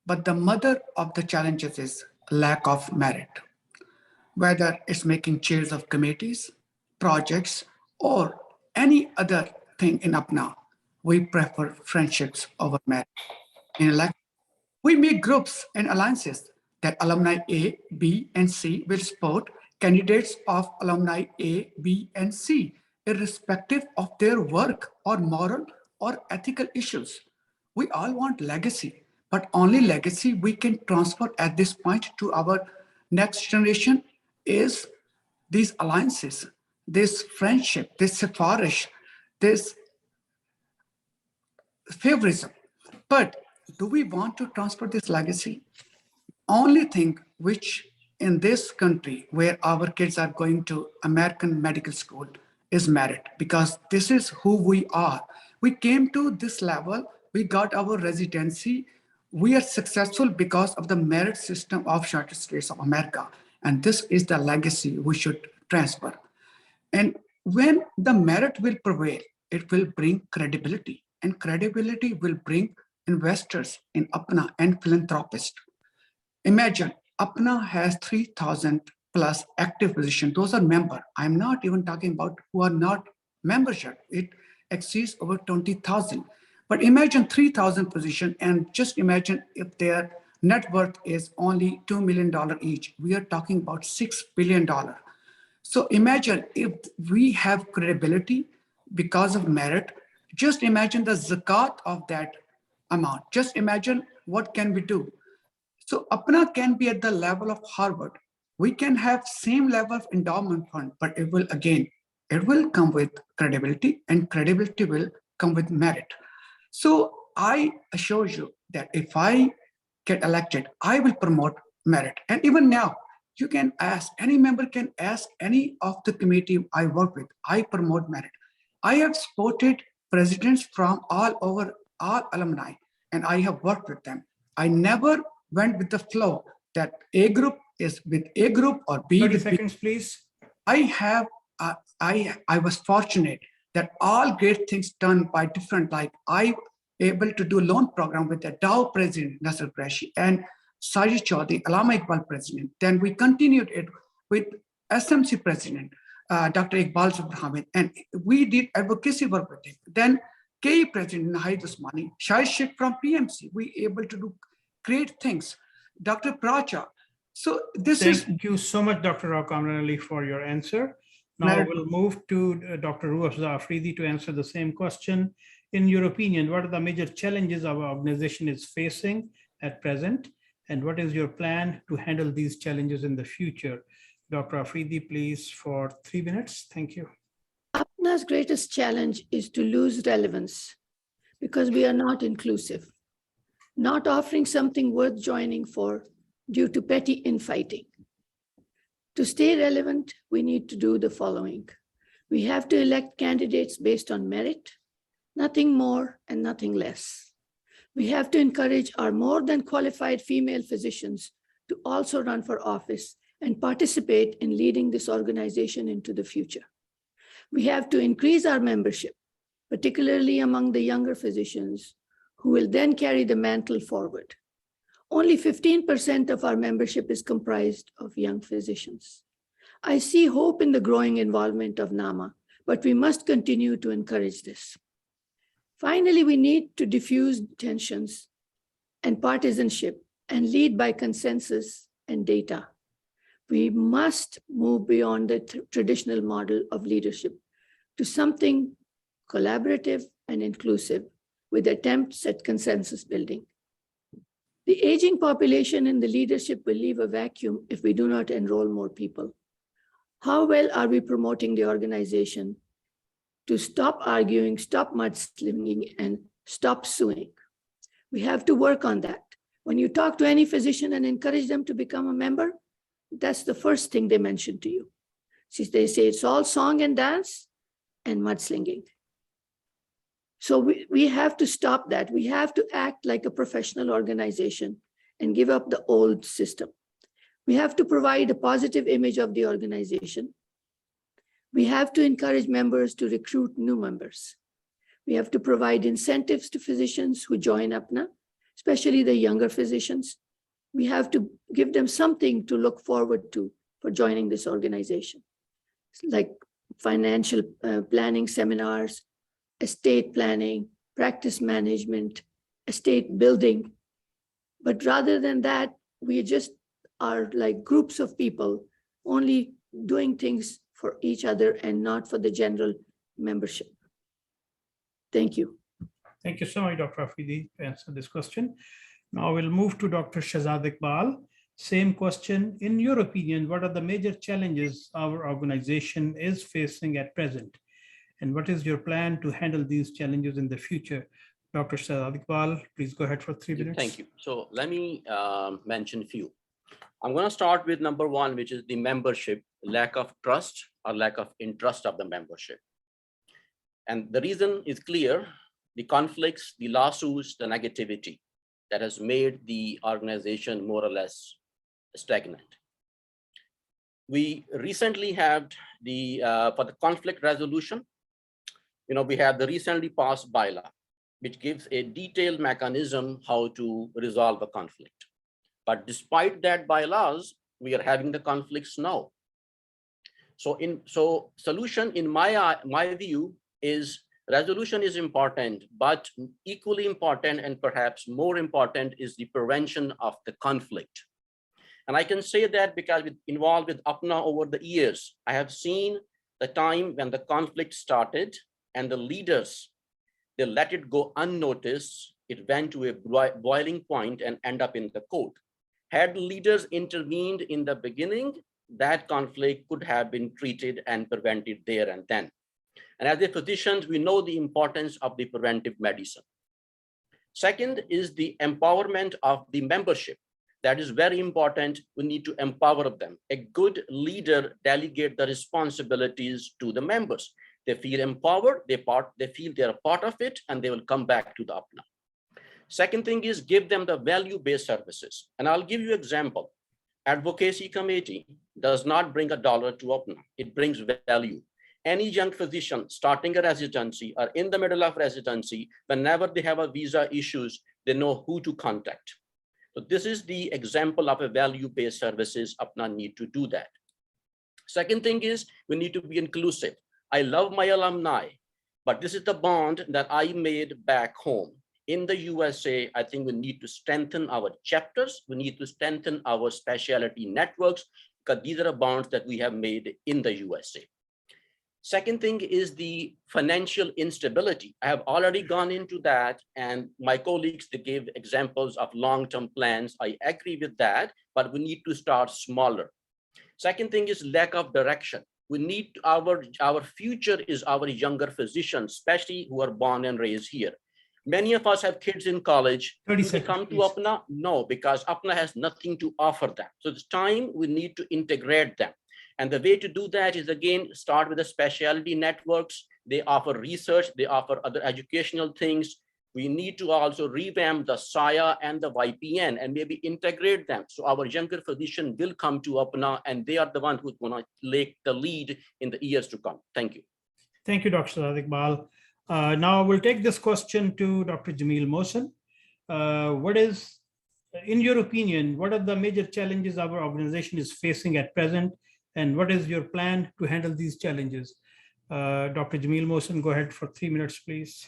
But the mother of the challenges is lack of merit. Whether it's making chairs of committees, projects, or any other thing in APPNA, we prefer friendships over merit. In election, we make groups and alliances that alumni A, B, and C will support candidates of alumni A, B, and C, irrespective of their work or moral or ethical issues. We all want legacy, but only legacy we can transfer at this point to our next generation is these alliances, this friendship, this sifarish, this favorism. But do we want to transfer this legacy? Only thing which in this country where our kids are going to American medical school is merit, because this is who we are. We came to this level, we got our residency. We are successful because of the merit system of United States of America. And this is the legacy we should transfer. And when the merit will prevail, it will bring credibility, and credibility will bring investors in APPNA and philanthropists. Imagine APPNA has 3,000 plus active positions. Those are members. I'm not even talking about who are not membership. It exceeds over 20,000. But imagine 3,000 positions, and just imagine if their net worth is only $2 million each. We are talking about $6 billion. So imagine if we have credibility because of merit, just imagine the zakat of that amount. Just imagine what can we do. So APPNA can be at the level of Harvard. We can have same level of endowment fund, but it will come with credibility, and credibility will come with merit. So I assure you that if I get elected, I will promote merit. And even now, you can ask, any member can ask any of the committee I work with, I promote merit. I have supported presidents from all over, all alumni, and I have worked with them. I never went with the flow that A group is with A group or B 30 with B. seconds, please. I was fortunate that all great things done by different, like I able to do a loan program with the Dow president, Nasser Qureshi, and Sajid Chaudhry, Allama Iqbal president. Then we continued it with SMC president, Dr. Iqbal Subramanian, and we did advocacy work with him. Then KE president, Nahid Usmani, Shahid Sheikh from PMC, we able to do great things. Dr. Pracha. So this is. Thank you so much, Dr. Rao Kamran Ali, for your answer. Now we'll move to Dr. Ruafza Afridi to answer the same question. In your opinion, what are the major challenges our organization is facing at present? And what is your plan to handle these challenges in the future? Dr. Afridi, please, for 3 minutes. Thank you. APPNA's greatest challenge is to lose relevance because we are not inclusive, not offering something worth joining for due to petty infighting. To stay relevant, we need to do the following. We have to elect candidates based on merit, nothing more and nothing less. We have to encourage our more than qualified female physicians to also run for office and participate in leading this organization into the future. We have to increase our membership, particularly among the younger physicians who will then carry the mantle forward. Only 15% of our membership is comprised of young physicians. I see hope in the growing involvement of NAMA, but we must continue to encourage this. Finally, we need to diffuse tensions and partisanship and lead by consensus and data. We must move beyond the traditional model of leadership to something collaborative and inclusive with attempts at consensus building. The aging population in the leadership will leave a vacuum if we do not enroll more people. How well are we promoting the organization to stop arguing, stop mudslinging, and stop suing. We have to work on that. When you talk to any physician and encourage them to become a member, that's the first thing they mention to you. See, they say it's all song and dance and mudslinging. So we have to stop that. We have to act like a professional organization and give up the old system. We have to provide a positive image of the organization. We have to encourage members to recruit new members. We have to provide incentives to physicians who join APPNA, especially the younger physicians. We have to give them something to look forward to for joining this organization, like financial planning seminars, estate planning, practice management, estate building. But rather than that, we just are like groups of people only doing things for each other and not for the general membership. Thank you. Thank you so much, Dr. Afidi, to answer this question. Now we'll move to Dr. Shahzad Iqbal. Same question. In your opinion, what are the major challenges our organization is facing at present? And what is your plan to handle these challenges in the future? Dr. Shahzad Iqbal, please go ahead for 3 minutes. Thank you. So let me mention a few. I'm going to start with number one, which is the membership, lack of trust or lack of interest of the membership. And the reason is clear: the conflicts, the lawsuits, the negativity that has made the organization more or less stagnant. We recently had the, for the conflict resolution, we have the recently passed bylaw, which gives a detailed mechanism how to resolve a conflict. But despite that bylaws, we are having the conflicts now. So solution in my view is resolution is important, but equally important and perhaps more important is the prevention of the conflict. And I can say that because involved with APPNA over the years, I have seen the time when the conflict started and the leaders, they let it go unnoticed. It went to a boiling point and end up in the court. Had leaders intervened in the beginning, that conflict could have been treated and prevented there and then. And as a physicians, we know the importance of the preventive medicine. Second is the empowerment of the membership. That is very important. We need to empower them. A good leader delegates the responsibilities to the members. They feel empowered, they feel they're a part of it, and they will come back to the APPNA. Second thing is give them the value-based services. And I'll give you an example. Advocacy committee does not bring $1 to APPNA. It brings value. Any young physician starting a residency or in the middle of residency, whenever they have a visa issues, they know who to contact. So this is the example of a value-based services. APPNA need to do that. Second thing is we need to be inclusive. I love my alumni, but this is the bond that I made back home. In the USA, I think we need to strengthen our chapters. We need to strengthen our specialty networks because these are the bonds that we have made in the USA. Second thing is the financial instability. I have already gone into that, and my colleagues, they gave examples of long-term plans. I agree with that, but we need to start smaller. Second thing is lack of direction. We need our future is our younger physicians, especially who are born and raised here. Many of us have kids in college. Do they come to APPNA? No, because APPNA has nothing to offer them. So it's time we need to integrate them. And the way to do that is, again, start with the specialty networks. They offer research, they offer other educational things. We need to also revamp the SIA and the YPN and maybe integrate them. So our younger physician will come to APPNA and they are the ones who's going to take the lead in the years to come. Thank you. Thank you, Dr. Shahzad Iqbal. Now we'll take this question to Dr. Jameel Mohsen. What is, in your opinion, what are the major challenges our organization is facing at present? And what is your plan to handle these challenges? Dr. Jameel Mohsen, go ahead for 3 minutes, please.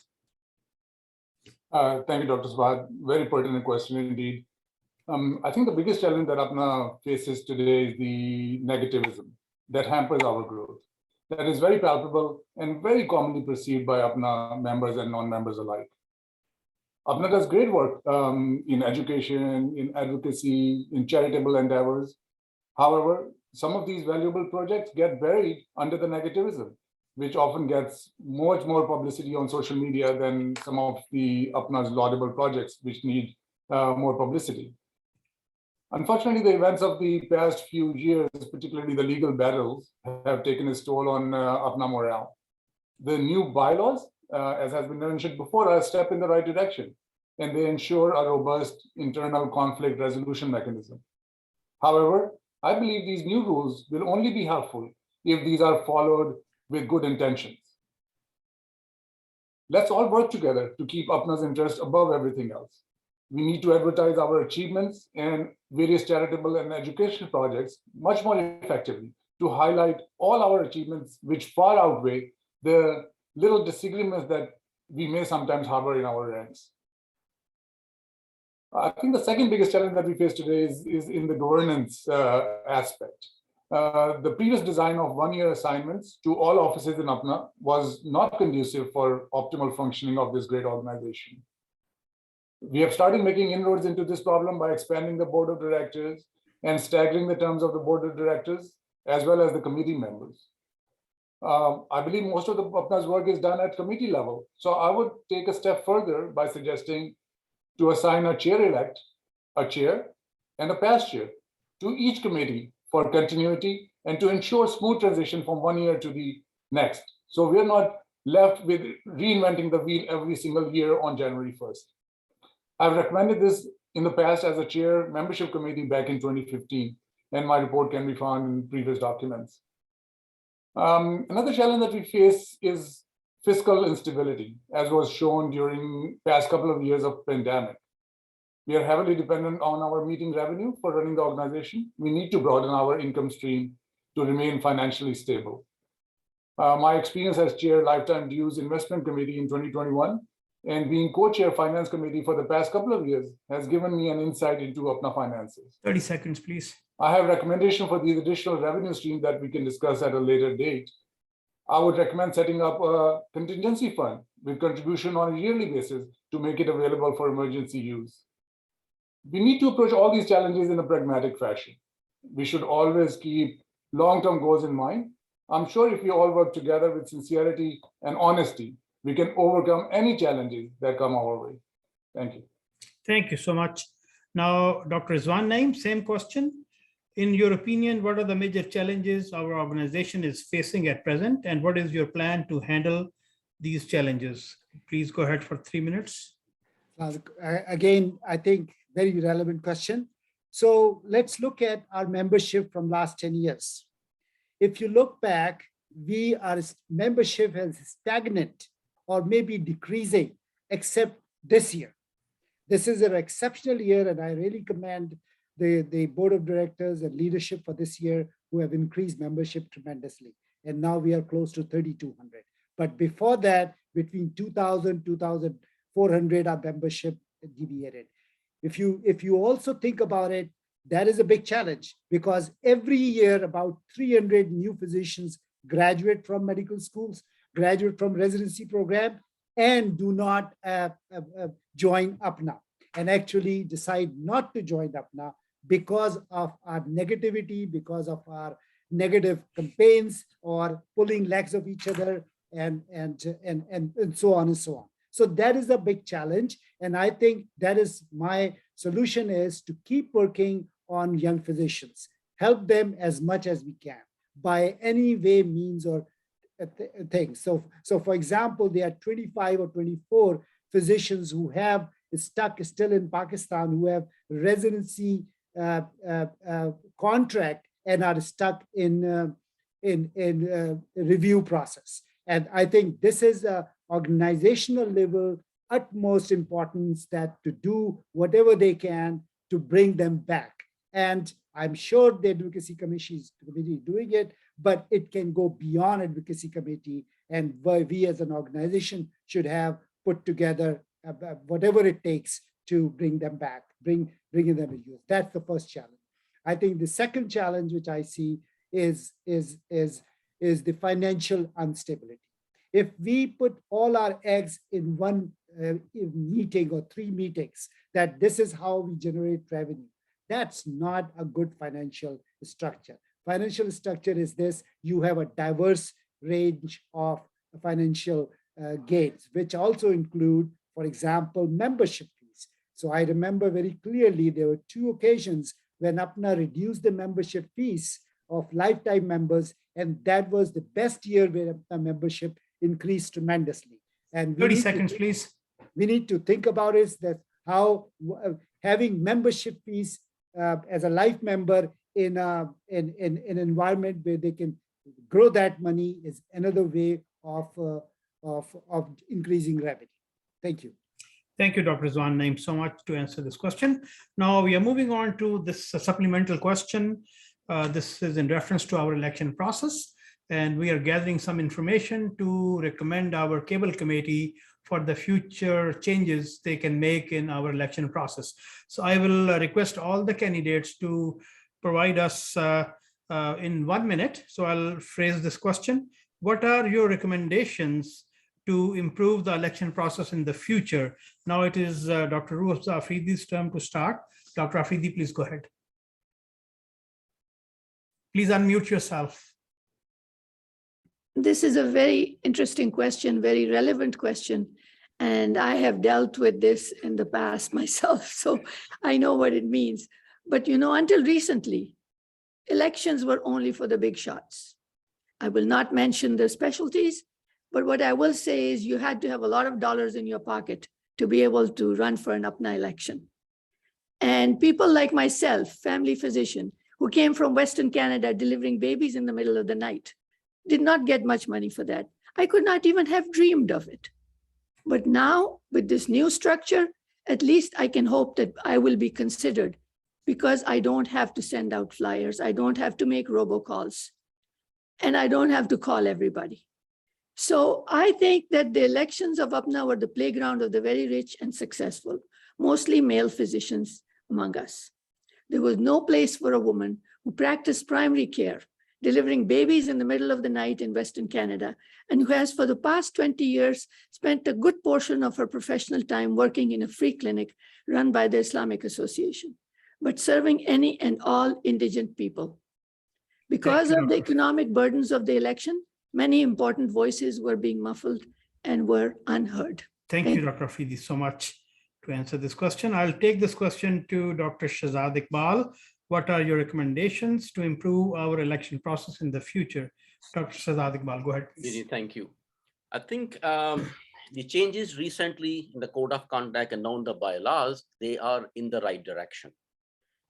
Thank you, Dr. Subhath. Very pertinent question indeed. I think the biggest challenge that APPNA faces today is the negativism that hampers our growth. That is very palpable and very commonly perceived by APPNA members and non-members alike. APPNA does great work in education, in advocacy, in charitable endeavors. However, some of these valuable projects get buried under the negativism. which often gets much more publicity on social media than some of the APPNA's laudable projects, which need more publicity. Unfortunately, the events of the past few years, particularly the legal battles, have taken its toll on APPNA morale. The new bylaws, as has been mentioned before, are a step in the right direction, and they ensure a robust internal conflict resolution mechanism. However, I believe these new rules will only be helpful if these are followed with good intentions. Let's all work together to keep APPNA's interest above everything else. We need to advertise our achievements and various charitable and educational projects much more effectively to highlight all our achievements, which far outweigh the little disagreements that we may sometimes harbor in our ranks. I think the second biggest challenge that we face today is in the governance aspect. The previous design of one-year assignments to all offices in APPNA was not conducive for optimal functioning of this great organization. We have started making inroads into this problem by expanding the board of directors and staggering the terms of the board of directors, as well as the committee members. I believe most of the APPNA's work is done at committee level. So I would take a step further by suggesting to assign a chair-elect, a chair, and a past chair to each committee for continuity and to ensure smooth transition from one year to the next. So we're not left with reinventing the wheel every single year on January 1st. I've recommended this in the past as a chair membership committee back in 2015, and my report can be found in previous documents. Another challenge that we face is fiscal instability, as was shown during past couple of years of pandemic. We are heavily dependent on our meeting revenue for running the organization. We need to broaden our income stream to remain financially stable. My experience as chair Lifetime Dues Investment Committee in 2021 and being co-chair Finance Committee for the past couple of years has given me an insight into APPNA finances. 30 seconds, please. I have recommendation for these additional revenue streams that we can discuss at a later date. I would recommend setting up a contingency fund with contribution on a yearly basis to make it available for emergency use. We need to approach all these challenges in a pragmatic fashion. We should always keep long-term goals in mind. I'm sure if we all work together with sincerity and honesty, we can overcome any challenges that come our way. Thank you. Thank you so much. Now, Dr. Rizwan Naeem, same question. In your opinion, what are the major challenges our organization is facing at present, and what is your plan to handle these challenges? Please go ahead for 3 minutes. Again, I think very relevant question. So let's look at our membership from last 10 years. If you look back, our membership has stagnant or maybe decreasing, except this year. This is an exceptional year, and I really commend the board of directors and leadership for this year who have increased membership tremendously. And now we are close to 3,200. But before that, between 2,000, 2,400, our membership deviated. If you also think about it, that is a big challenge because every year about 300 new physicians graduate from medical schools, graduate from residency program, and do not join APPNA and actually decide not to join APPNA because of our negativity, because of our negative campaigns or pulling legs of each other and so on and so on. So that is a big challenge. And I think that is my solution is to keep working on young physicians, help them as much as we can by any way, means or things. So for example, there are 25 or 24 physicians who have stuck still in Pakistan, who have residency contract and are stuck in review process. And I think this is a organizational level utmost importance that to do whatever they can to bring them back. And I'm sure the advocacy committee is doing it, but it can go beyond advocacy committee. And we as an organization should have put together whatever it takes to bring them back, bringing them to use. That's the first challenge. I think the second challenge, which I see is the financial instability. If we put all our eggs in one meeting or 3 meetings, that this is how we generate revenue, that's not a good financial structure. Financial structure is this: you have a diverse range of financial gains, which also include, for example, membership fees. So I remember very clearly there were 2 occasions when APPNA reduced the membership fees of lifetime members, and that was the best year where APPNA membership increased tremendously. And 30 seconds, please. We need to think about is that how having membership fees as a life member in an environment where they can grow that money is another way of increasing revenue. Thank you. Thank you, Dr. Zwan Naeem, so much to answer this question. Now we are moving on to this supplemental question. This is in reference to our election process, and we are gathering some information to recommend our cable committee for the future changes they can make in our election process. So I will request all the candidates to provide us in 1 minute. So I'll phrase this question. What are your recommendations to improve the election process in the future? Now it is Dr. Ruh Afridi's turn to start. Dr. Afridi, please go ahead. Please unmute yourself. This is a very interesting question, very relevant question. And I have dealt with this in the past myself, so I know what it means. But you know, until recently, elections were only for the big shots. I will not mention the specialties, but what I will say is you had to have a lot of dollars in your pocket to be able to run for an APPNA election. And people like myself, family physician, who came from Western Canada delivering babies in the middle of the night, did not get much money for that. I could not even have dreamed of it. But now with this new structure, at least I can hope that I will be considered because I don't have to send out flyers. I don't have to make robocalls, and I don't have to call everybody. So I think that the elections of APPNA were the playground of the very rich and successful, mostly male physicians among us. There was no place for a woman who practiced primary care, delivering babies in the middle of the night in Western Canada, and who has for the past 20 years spent a good portion of her professional time working in a free clinic run by the Islamic Association, but serving any and all indigent people. Because of the economic burdens of the election, many important voices were being muffled and were unheard. Thank you, Dr. Afridi, so much to answer this question. I'll take this question to Dr. Shahzad Iqbal. What are your recommendations to improve our election process in the future? Dr. Shahzad Iqbal, go ahead, please. Thank you. I think the changes recently in the code of conduct and now in the bylaws, they are in the right direction.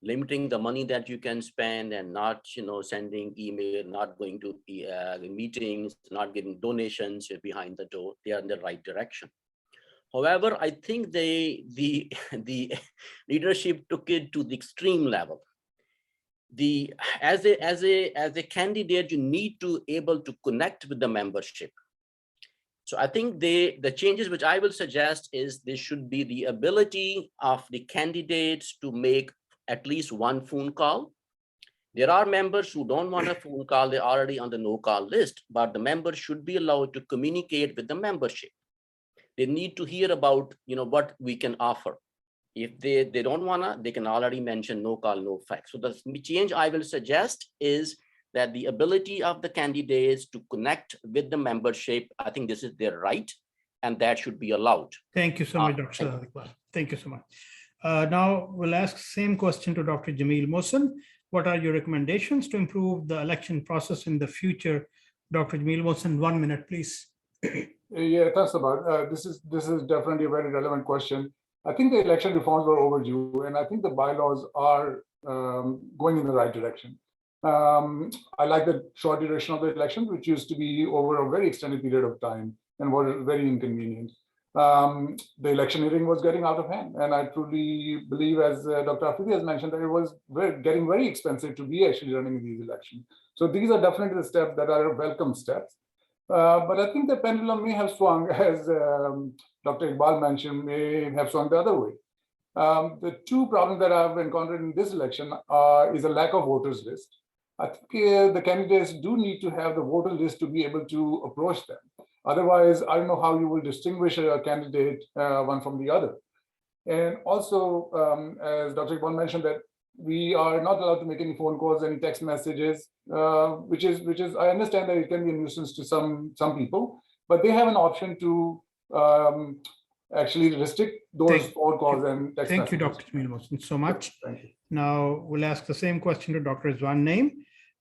Limiting the money that you can spend and not, sending email, not going to the meetings, not getting donations behind the door, they are in the right direction. However, I think the leadership took it to the extreme level. As a candidate, you need to able to connect with the membership. So I think the changes which I will suggest is there should be the ability of the candidates to make at least one phone call. There are members who don't want a phone call, they're already on the no-call list, but the members should be allowed to communicate with the membership. They need to hear about what we can offer. If they don't wanna, they can already mention no call, no fax. So the change I will suggest is that the ability of the candidates to connect with the membership, I think this is their right, and that should be allowed. Thank you so much, Dr. Iqbal. Thank you so much. Now we'll ask same question to Dr. Jameel Mohsen. What are your recommendations to improve the election process in the future? Dr. Jameel Mohsen, 1 minute, please. Yeah, thanks about this is definitely a very relevant question. I think the election reforms were overdue, and I think the bylaws are going in the right direction. I like the short duration of the election, which used to be over a very extended period of time and was very inconvenient. The electioneering was getting out of hand, and I truly believe, as Dr. Afridi has mentioned, that it was getting very expensive to be actually running in these elections. So these are definitely the steps that are welcome steps. But I think the pendulum may have swung, as Dr. Iqbal mentioned, may have swung the other way. The two problems that I've encountered in this election is a lack of voters list. I think the candidates do need to have the voter list to be able to approach them. Otherwise, I don't know how you will distinguish a candidate one from the other. And also, as Dr. Iqbal mentioned, that we are not allowed to make any phone calls, any text messages, which is I understand that it can be a nuisance to some people, but they have an option to actually restrict those phone calls and text Thank you, messages. Dr. Jamil Mohsin, so much. Thank you. Now we'll ask the same question to Dr. Rizwan Naeem.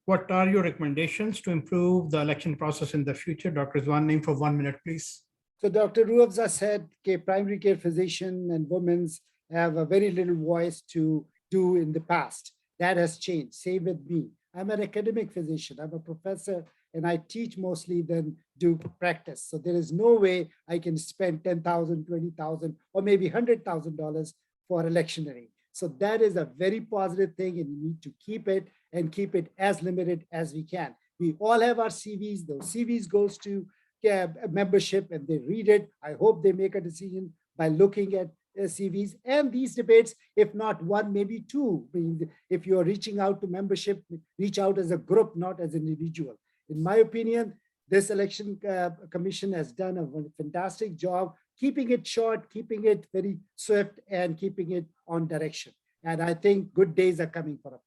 What are your recommendations to improve the election process in the future? Dr. Rizwan Naeem, for 1 minute, please. So Dr. Ruafza said, primary care physician and women's have a very little voice to do in the past. That has changed. Same with me. I'm an academic physician. I'm a professor and I teach mostly than do practice. So there is no way I can spend $10,000, $20,000, or maybe $100,000 for electioneering. So that is a very positive thing and we need to keep it and keep it as limited as we can. We all have our CVs. Those CVs goes to membership and they read it. I hope they make a decision by looking at CVs and these debates, if not one, maybe two. If you are reaching out to membership, reach out as a group, not as an individual. In my opinion, this election commission has done a fantastic job, keeping it short, keeping it very swift, and keeping it on direction. And I think good days are coming for us.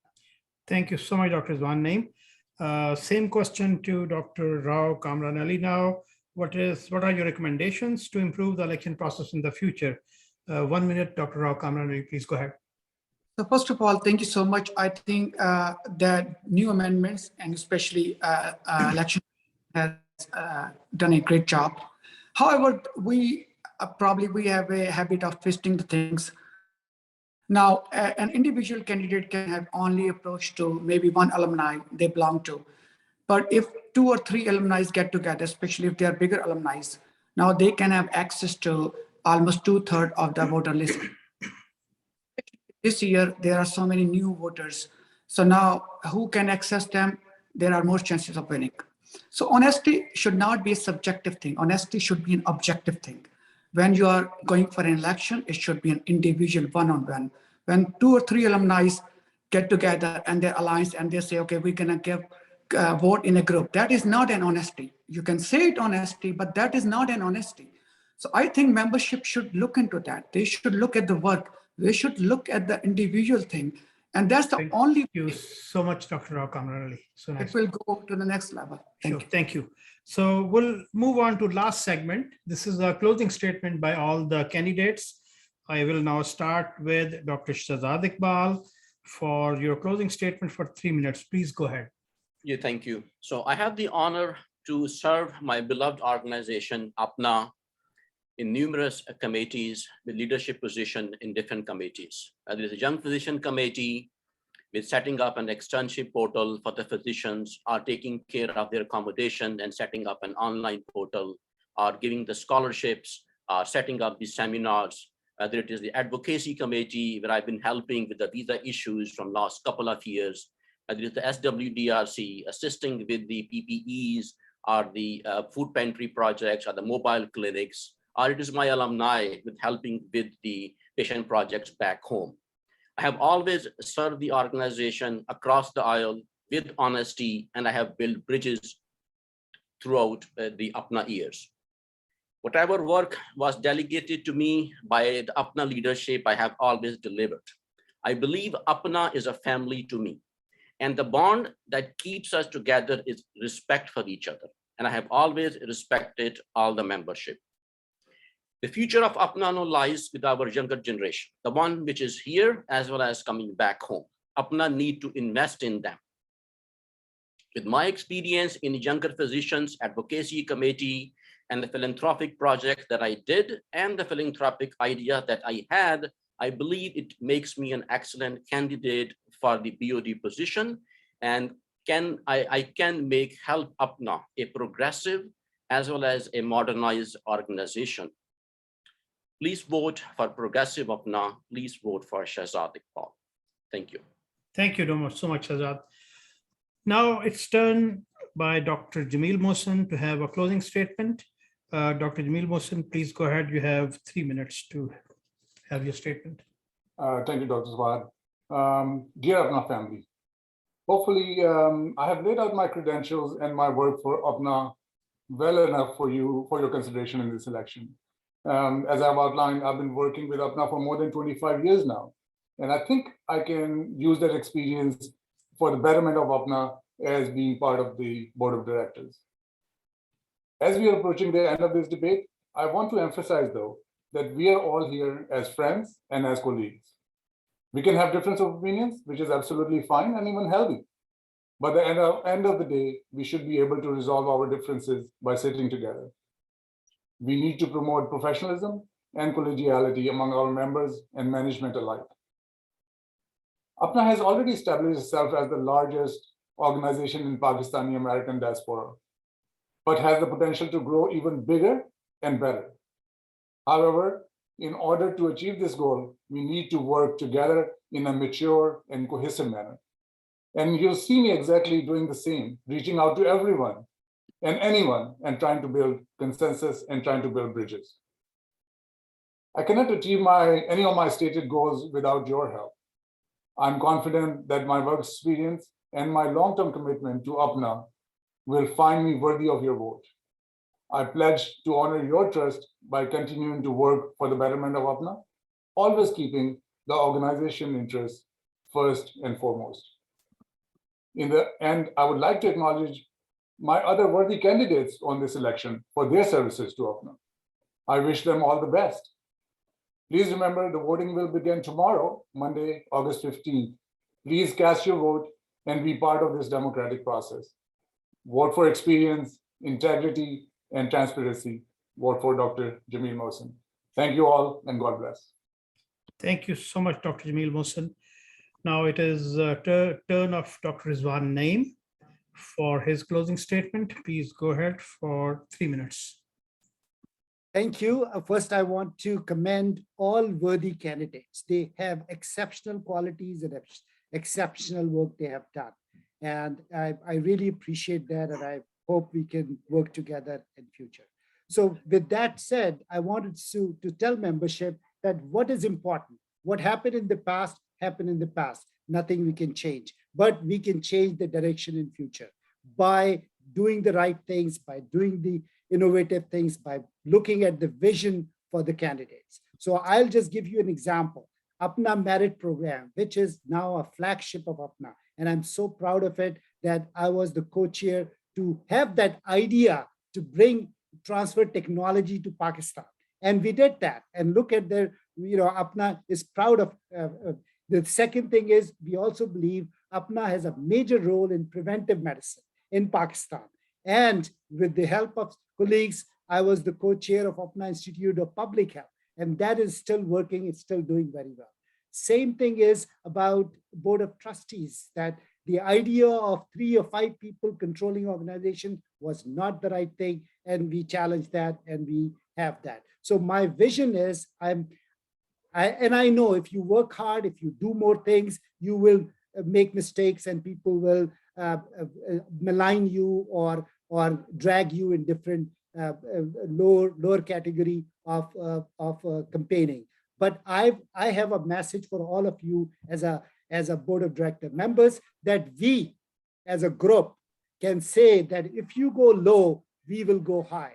Thank you so much, Dr. Rizwan Naeem. Same question to Dr. Rao Kamran Ali now. What are your recommendations to improve the election process in the future? 1 minute, Dr. Rao Kamran Ali, please go ahead. So first of all, thank you so much. I think that new amendments and especially election has done a great job. However, we have a habit of twisting the things. Now, an individual candidate can have only approach to maybe one alumni they belong to. But if 2 or 3 alumni get together, especially if they are bigger alumni, now they can have access to almost 2/3 of the voter list. This year, there are so many new voters. So now who can access them? There are more chances of winning. So honesty should not be a subjective thing. Honesty should be an objective thing. When you are going for an election, it should be an individual one-on-one. When 2 or 3 alumni get together and they're alliance and they say, okay, we're gonna give vote in a group, that is not an honesty. You can say it honesty, but that is not an honesty. So I think membership should look into that. They should look at the work. They should look at the individual thing. And that's the only Thank you so much, Dr. Rao Kamran Ali. So nice. It will go to the next level. Thank you. Thank you. So we'll move on to last segment. This is a closing statement by all the candidates. I will now start with Dr. Shahzad Iqbal for your closing statement for 3 minutes. Please go ahead. Yeah, thank you. So I have the honor to serve my beloved organization, APPNA, in numerous committees with leadership position in different committees. There is a young physician committee with setting up an externship portal for the physicians, are taking care of their accommodation and setting up an online portal, are giving the scholarships, are setting up the seminars. There it is the advocacy committee where I've been helping with the visa issues from last couple of years. There is the SWDRC assisting with the PPEs, or the food pantry projects, or the mobile clinics, or it is my alumni with helping with the patient projects back home. I have always served the organization across the aisle with honesty, and I have built bridges throughout the APPNA years. Whatever work was delegated to me by the APPNA leadership, I have always delivered. I believe APPNA is a family to me, and the bond that keeps us together is respect for each other. And I have always respected all the membership. The future of APPNA lies with our younger generation, the one which is here as well as coming back home. APPNA need to invest in them. With my experience in younger physicians advocacy committee and the philanthropic project that I did and the philanthropic idea that I had, I believe it makes me an excellent candidate for the BOD position, and I can help APPNA a progressive as well as a modernized organization. Please vote for progressive APPNA. Please vote for Shahzad Iqbal. Thank you. Thank you so much, Shahzad. Now it's turn by Dr. Jamil Mohsin to have a closing statement. Dr. Jamil Mohsin, please go ahead. You have 3 minutes to have your statement. Thank you, Dr. Swad. Dear APPNA family, hopefully I have laid out my credentials and my work for APPNA well enough for your consideration in this election. As I've outlined, I've been working with APPNA for more than 25 years now. And I think I can use that experience for the betterment of APPNA as being part of the board of directors. As we are approaching the end of this debate, I want to emphasize, though, that we are all here as friends and as colleagues. We can have difference of opinions, which is absolutely fine and even healthy. But at the end of the day, we should be able to resolve our differences by sitting together. We need to promote professionalism and collegiality among our members and management alike. APPNA has already established itself as the largest organization in Pakistani American diaspora, but has the potential to grow even bigger and better. However, in order to achieve this goal, we need to work together in a mature and cohesive manner. And you'll see me exactly doing the same, reaching out to everyone and anyone and trying to build consensus and trying to build bridges. I cannot achieve any of my stated goals without your help. I'm confident that my work experience and my long-term commitment to APPNA will find me worthy of your vote. I pledge to honor your trust by continuing to work for the betterment of APPNA, always keeping the organization interests first and foremost. In the end, I would like to acknowledge my other worthy candidates on this election for their services to APPNA. I wish them all the best. Please remember the voting will begin tomorrow, Monday, August 15th. Please cast your vote and be part of this democratic process. Vote for experience, integrity, and transparency. Vote for Dr. Jameel Mohsen. Thank you all and God bless. Thank you so much, Dr. Jameel Mohsen. Now it is turn of Dr. Rizwan Naeem for his closing statement. Please go ahead for 3 minutes. Thank you. First, I want to commend all worthy candidates. They have exceptional qualities and exceptional work they have done. And I really appreciate that, and I hope we can work together in future. So with that said, I wanted to tell membership that what is important, what happened in the past, happened in the past. Nothing we can change, but we can change the direction in future by doing the right things, by doing the innovative things, by looking at the vision for the candidates. So I'll just give you an example. APPNA Merit Program, which is now a flagship of APPNA. And I'm so proud of it that I was the co-chair to have that idea to bring transfer technology to Pakistan. And we did that. And look at their, APPNA is proud of. The second thing is we also believe APPNA has a major role in preventive medicine in Pakistan. And with the help of colleagues, I was the co-chair of APPNA Institute of Public Health. And that is still working, it's still doing very well. Same thing is about Board of Trustees, that the idea of 3 or 5 people controlling organization was not the right thing. And we challenged that and we have that. So my vision is, I know if you work hard, if you do more things, you will make mistakes and people will malign you or drag you in different lower category of campaigning. But I have a message for all of you as a board of director members, that we as a group can say that if you go low, we will go high.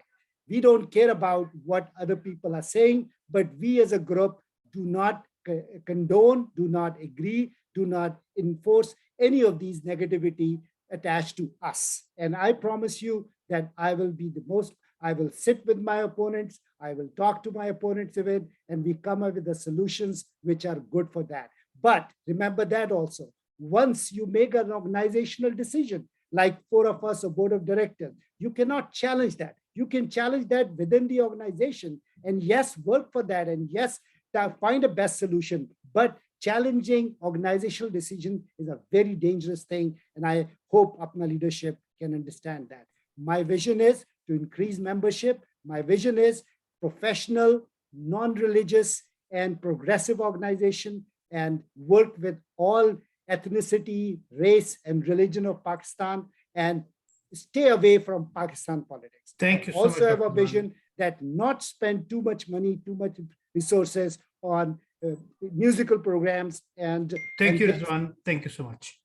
We don't care about what other people are saying, but we as a group do not condone, do not agree, do not enforce any of these negativity attached to us. And I promise you that I will be I will sit with my opponents, I will talk to my opponents of it, and we come up with the solutions which are good for that. But remember that also, once you make an organizational decision, like 4 of us, a board of directors, you cannot challenge that. You can challenge that within the organization, and yes, work for that, and yes, find a best solution. But challenging organizational decision is a very dangerous thing, and I hope APPNA leadership can understand that. My vision is to increase membership. My vision is professional, non-religious, and progressive organization, and work with all ethnicity, race, and religion of Pakistan, and stay away from Pakistan politics. Thank you so also much, have a Dr. vision that not spend too much money, too much resources on musical programs. And thank you, Rizwan. Thank you so much.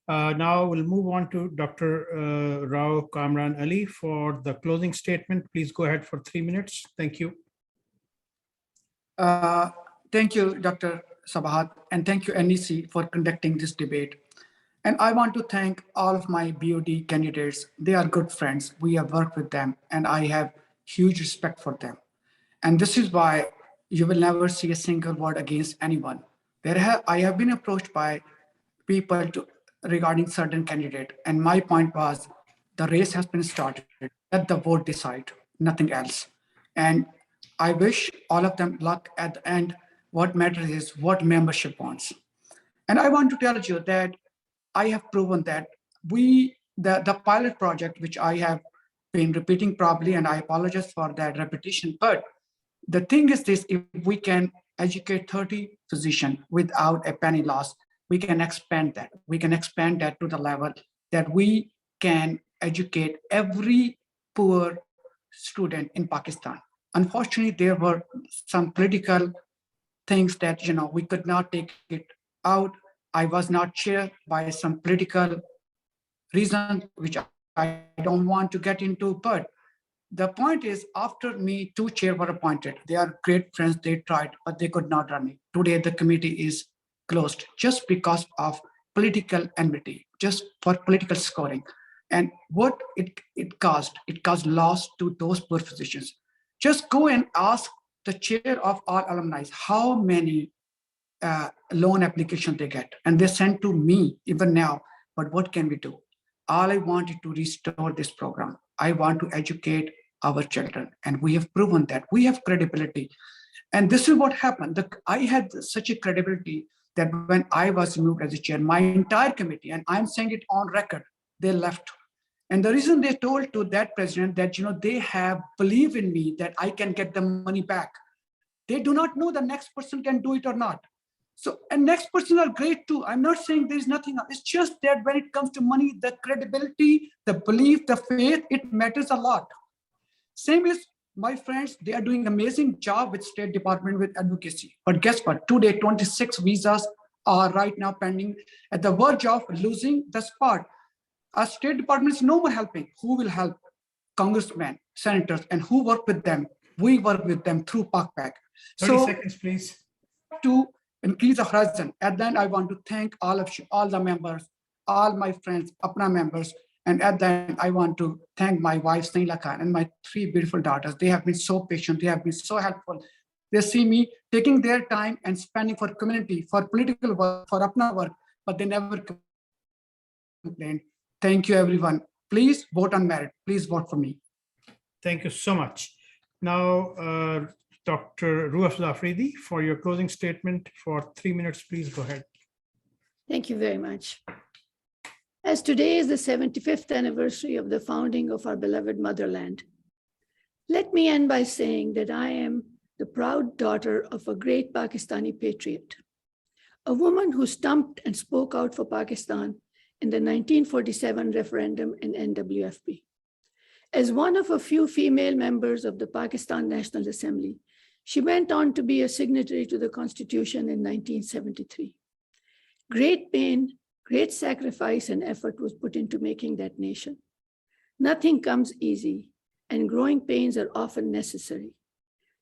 Now we'll move on to Dr. Rao Kamran Ali for the closing statement. Please go ahead for 3 minutes. Thank you. Thank you, Dr. Sabahat, and thank you, NEC, for conducting this debate. And I want to thank all of my BOD candidates. They are good friends. We have worked with them, and I have huge respect for them. And this is why you will never see a single word against anyone. I have been approached by people regarding certain candidate, and my point was the race has been started. Let the vote decide, nothing else. And I wish all of them luck at the end. What matters is what membership wants. And I want to tell you that I have proven that the pilot project, which I have been repeating probably, and I apologize for that repetition, but the thing is this: if we can educate 30 physicians without a penny loss, we can expand that. We can expand that to the level that we can educate every poor student in Pakistan. Unfortunately, there were some political things that we could not take it out. I was not chaired by some political reason, which I don't want to get into, but the point is, after me, 2 chairs were appointed. They are great friends. They tried, but they could not run it. Today, the committee is closed just because of political enmity, just for political scoring. And what it caused loss to those poor physicians. Just go and ask the chair of all alumni how many loan applications they get. And they send to me even now. But what can we do? All I want is to restore this program. I want to educate our children. And we have proven that we have credibility. And this is what happened. I had such a credibility that when I was removed as a chair, my entire committee, and I'm saying it on record, they left. And the reason they told to that president that, they have believed in me that I can get the money back. They do not know the next person can do it or not. So, and next person are great too. I'm not saying there's nothing. It's just that when it comes to money, the credibility, the belief, the faith, it matters a lot. Same as my friends, they are doing amazing job with State Department with advocacy. But guess what? Today, 26 visas are right now pending at the verge of losing the spot. Our State Department is no more helping. Who will help? Congressmen, senators, and who work with them? We work with them through PACPAC. 30 seconds, please. To increase the horizon. At the end, I want to thank all of you, all the members, all my friends, APPNA members. And at the end, I want to thank my wife, Snaila Khan, and my 3 beautiful daughters. They have been so patient. They have been so helpful. They see me taking their time and spending for community, for political work, for APPNA work, but they never complain. Thank you, everyone. Please vote on merit. Please vote for me. Thank you so much. Now, Dr. Ruafza Afridi, for your closing statement for 3 minutes, please go ahead. Thank you very much. As today is the 75th anniversary of the founding of our beloved motherland, let me end by saying that I am the proud daughter of a great Pakistani patriot, a woman who stumped and spoke out for Pakistan in the 1947 referendum in NWFP. As one of a few female members of the Pakistan National Assembly, she went on to be a signatory to the Constitution in 1973. Great pain, great sacrifice and effort was put into making that nation. Nothing comes easy, and growing pains are often necessary.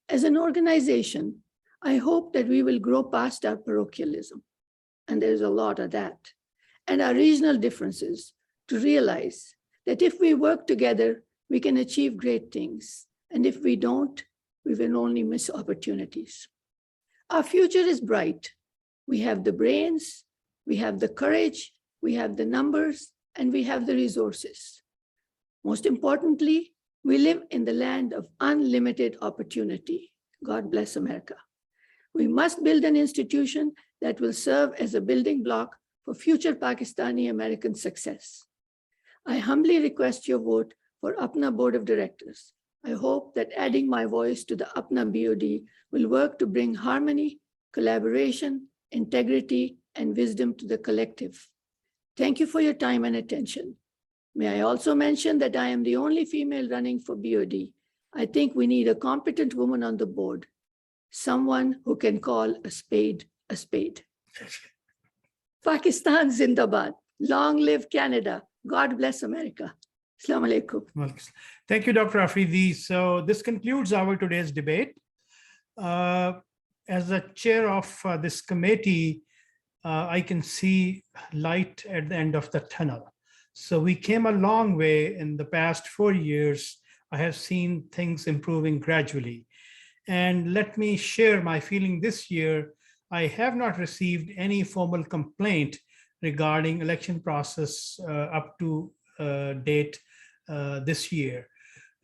As an organization, I hope that we will grow past our parochialism, and there's a lot of that, and our regional differences to realize that if we work together, we can achieve great things. And if we don't, we will only miss opportunities. Our future is bright. We have the brains, we have the courage, we have the numbers, and we have the resources. Most importantly, we live in the land of unlimited opportunity. God bless America. We must build an institution that will serve as a building block for future Pakistani-American success. I humbly request your vote for APPNA Board of Directors. I hope that adding my voice to the APPNA BOD will work to bring harmony, collaboration, integrity, and wisdom to the collective. Thank you for your time and attention. May I also mention that I am the only female running for BOD. I think we need a competent woman on the board, someone who can call a spade a spade. Pakistan Zindabad. Long live Canada. God bless America. Assalamu alaikum. Thank you, Dr. Afridi. So this concludes our today's debate. as the chair of this committee, I can see light at the end of the tunnel. So we came a long way in the past 4 years. I have seen things improving gradually. And let me share my feeling this year. I have not received any formal complaint regarding election process up to date this year.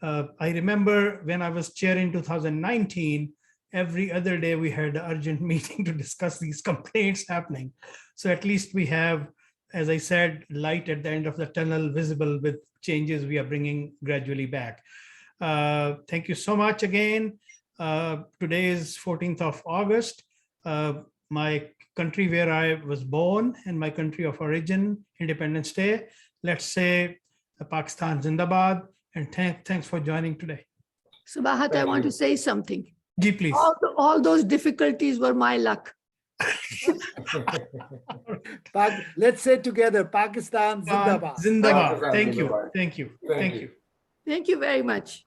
I remember when I was chair in 2019, every other day we had an urgent meeting to discuss these complaints happening. So at least we have, as I said, light at the end of the tunnel visible with changes we are bringing gradually back. Thank you so much again. Today is 14th of August. My country where I was born and my country of origin, Independence Day. Let's say Pakistan Zindabad, and thanks for joining today. Sabahat, I want to say something. Ji, please. All those difficulties were my luck. Let's say together, Pakistan Zindabad. Zindabad. Pakistan Thank you. Zindabad. Thank you. Thank Thank you. you. Thank you very much.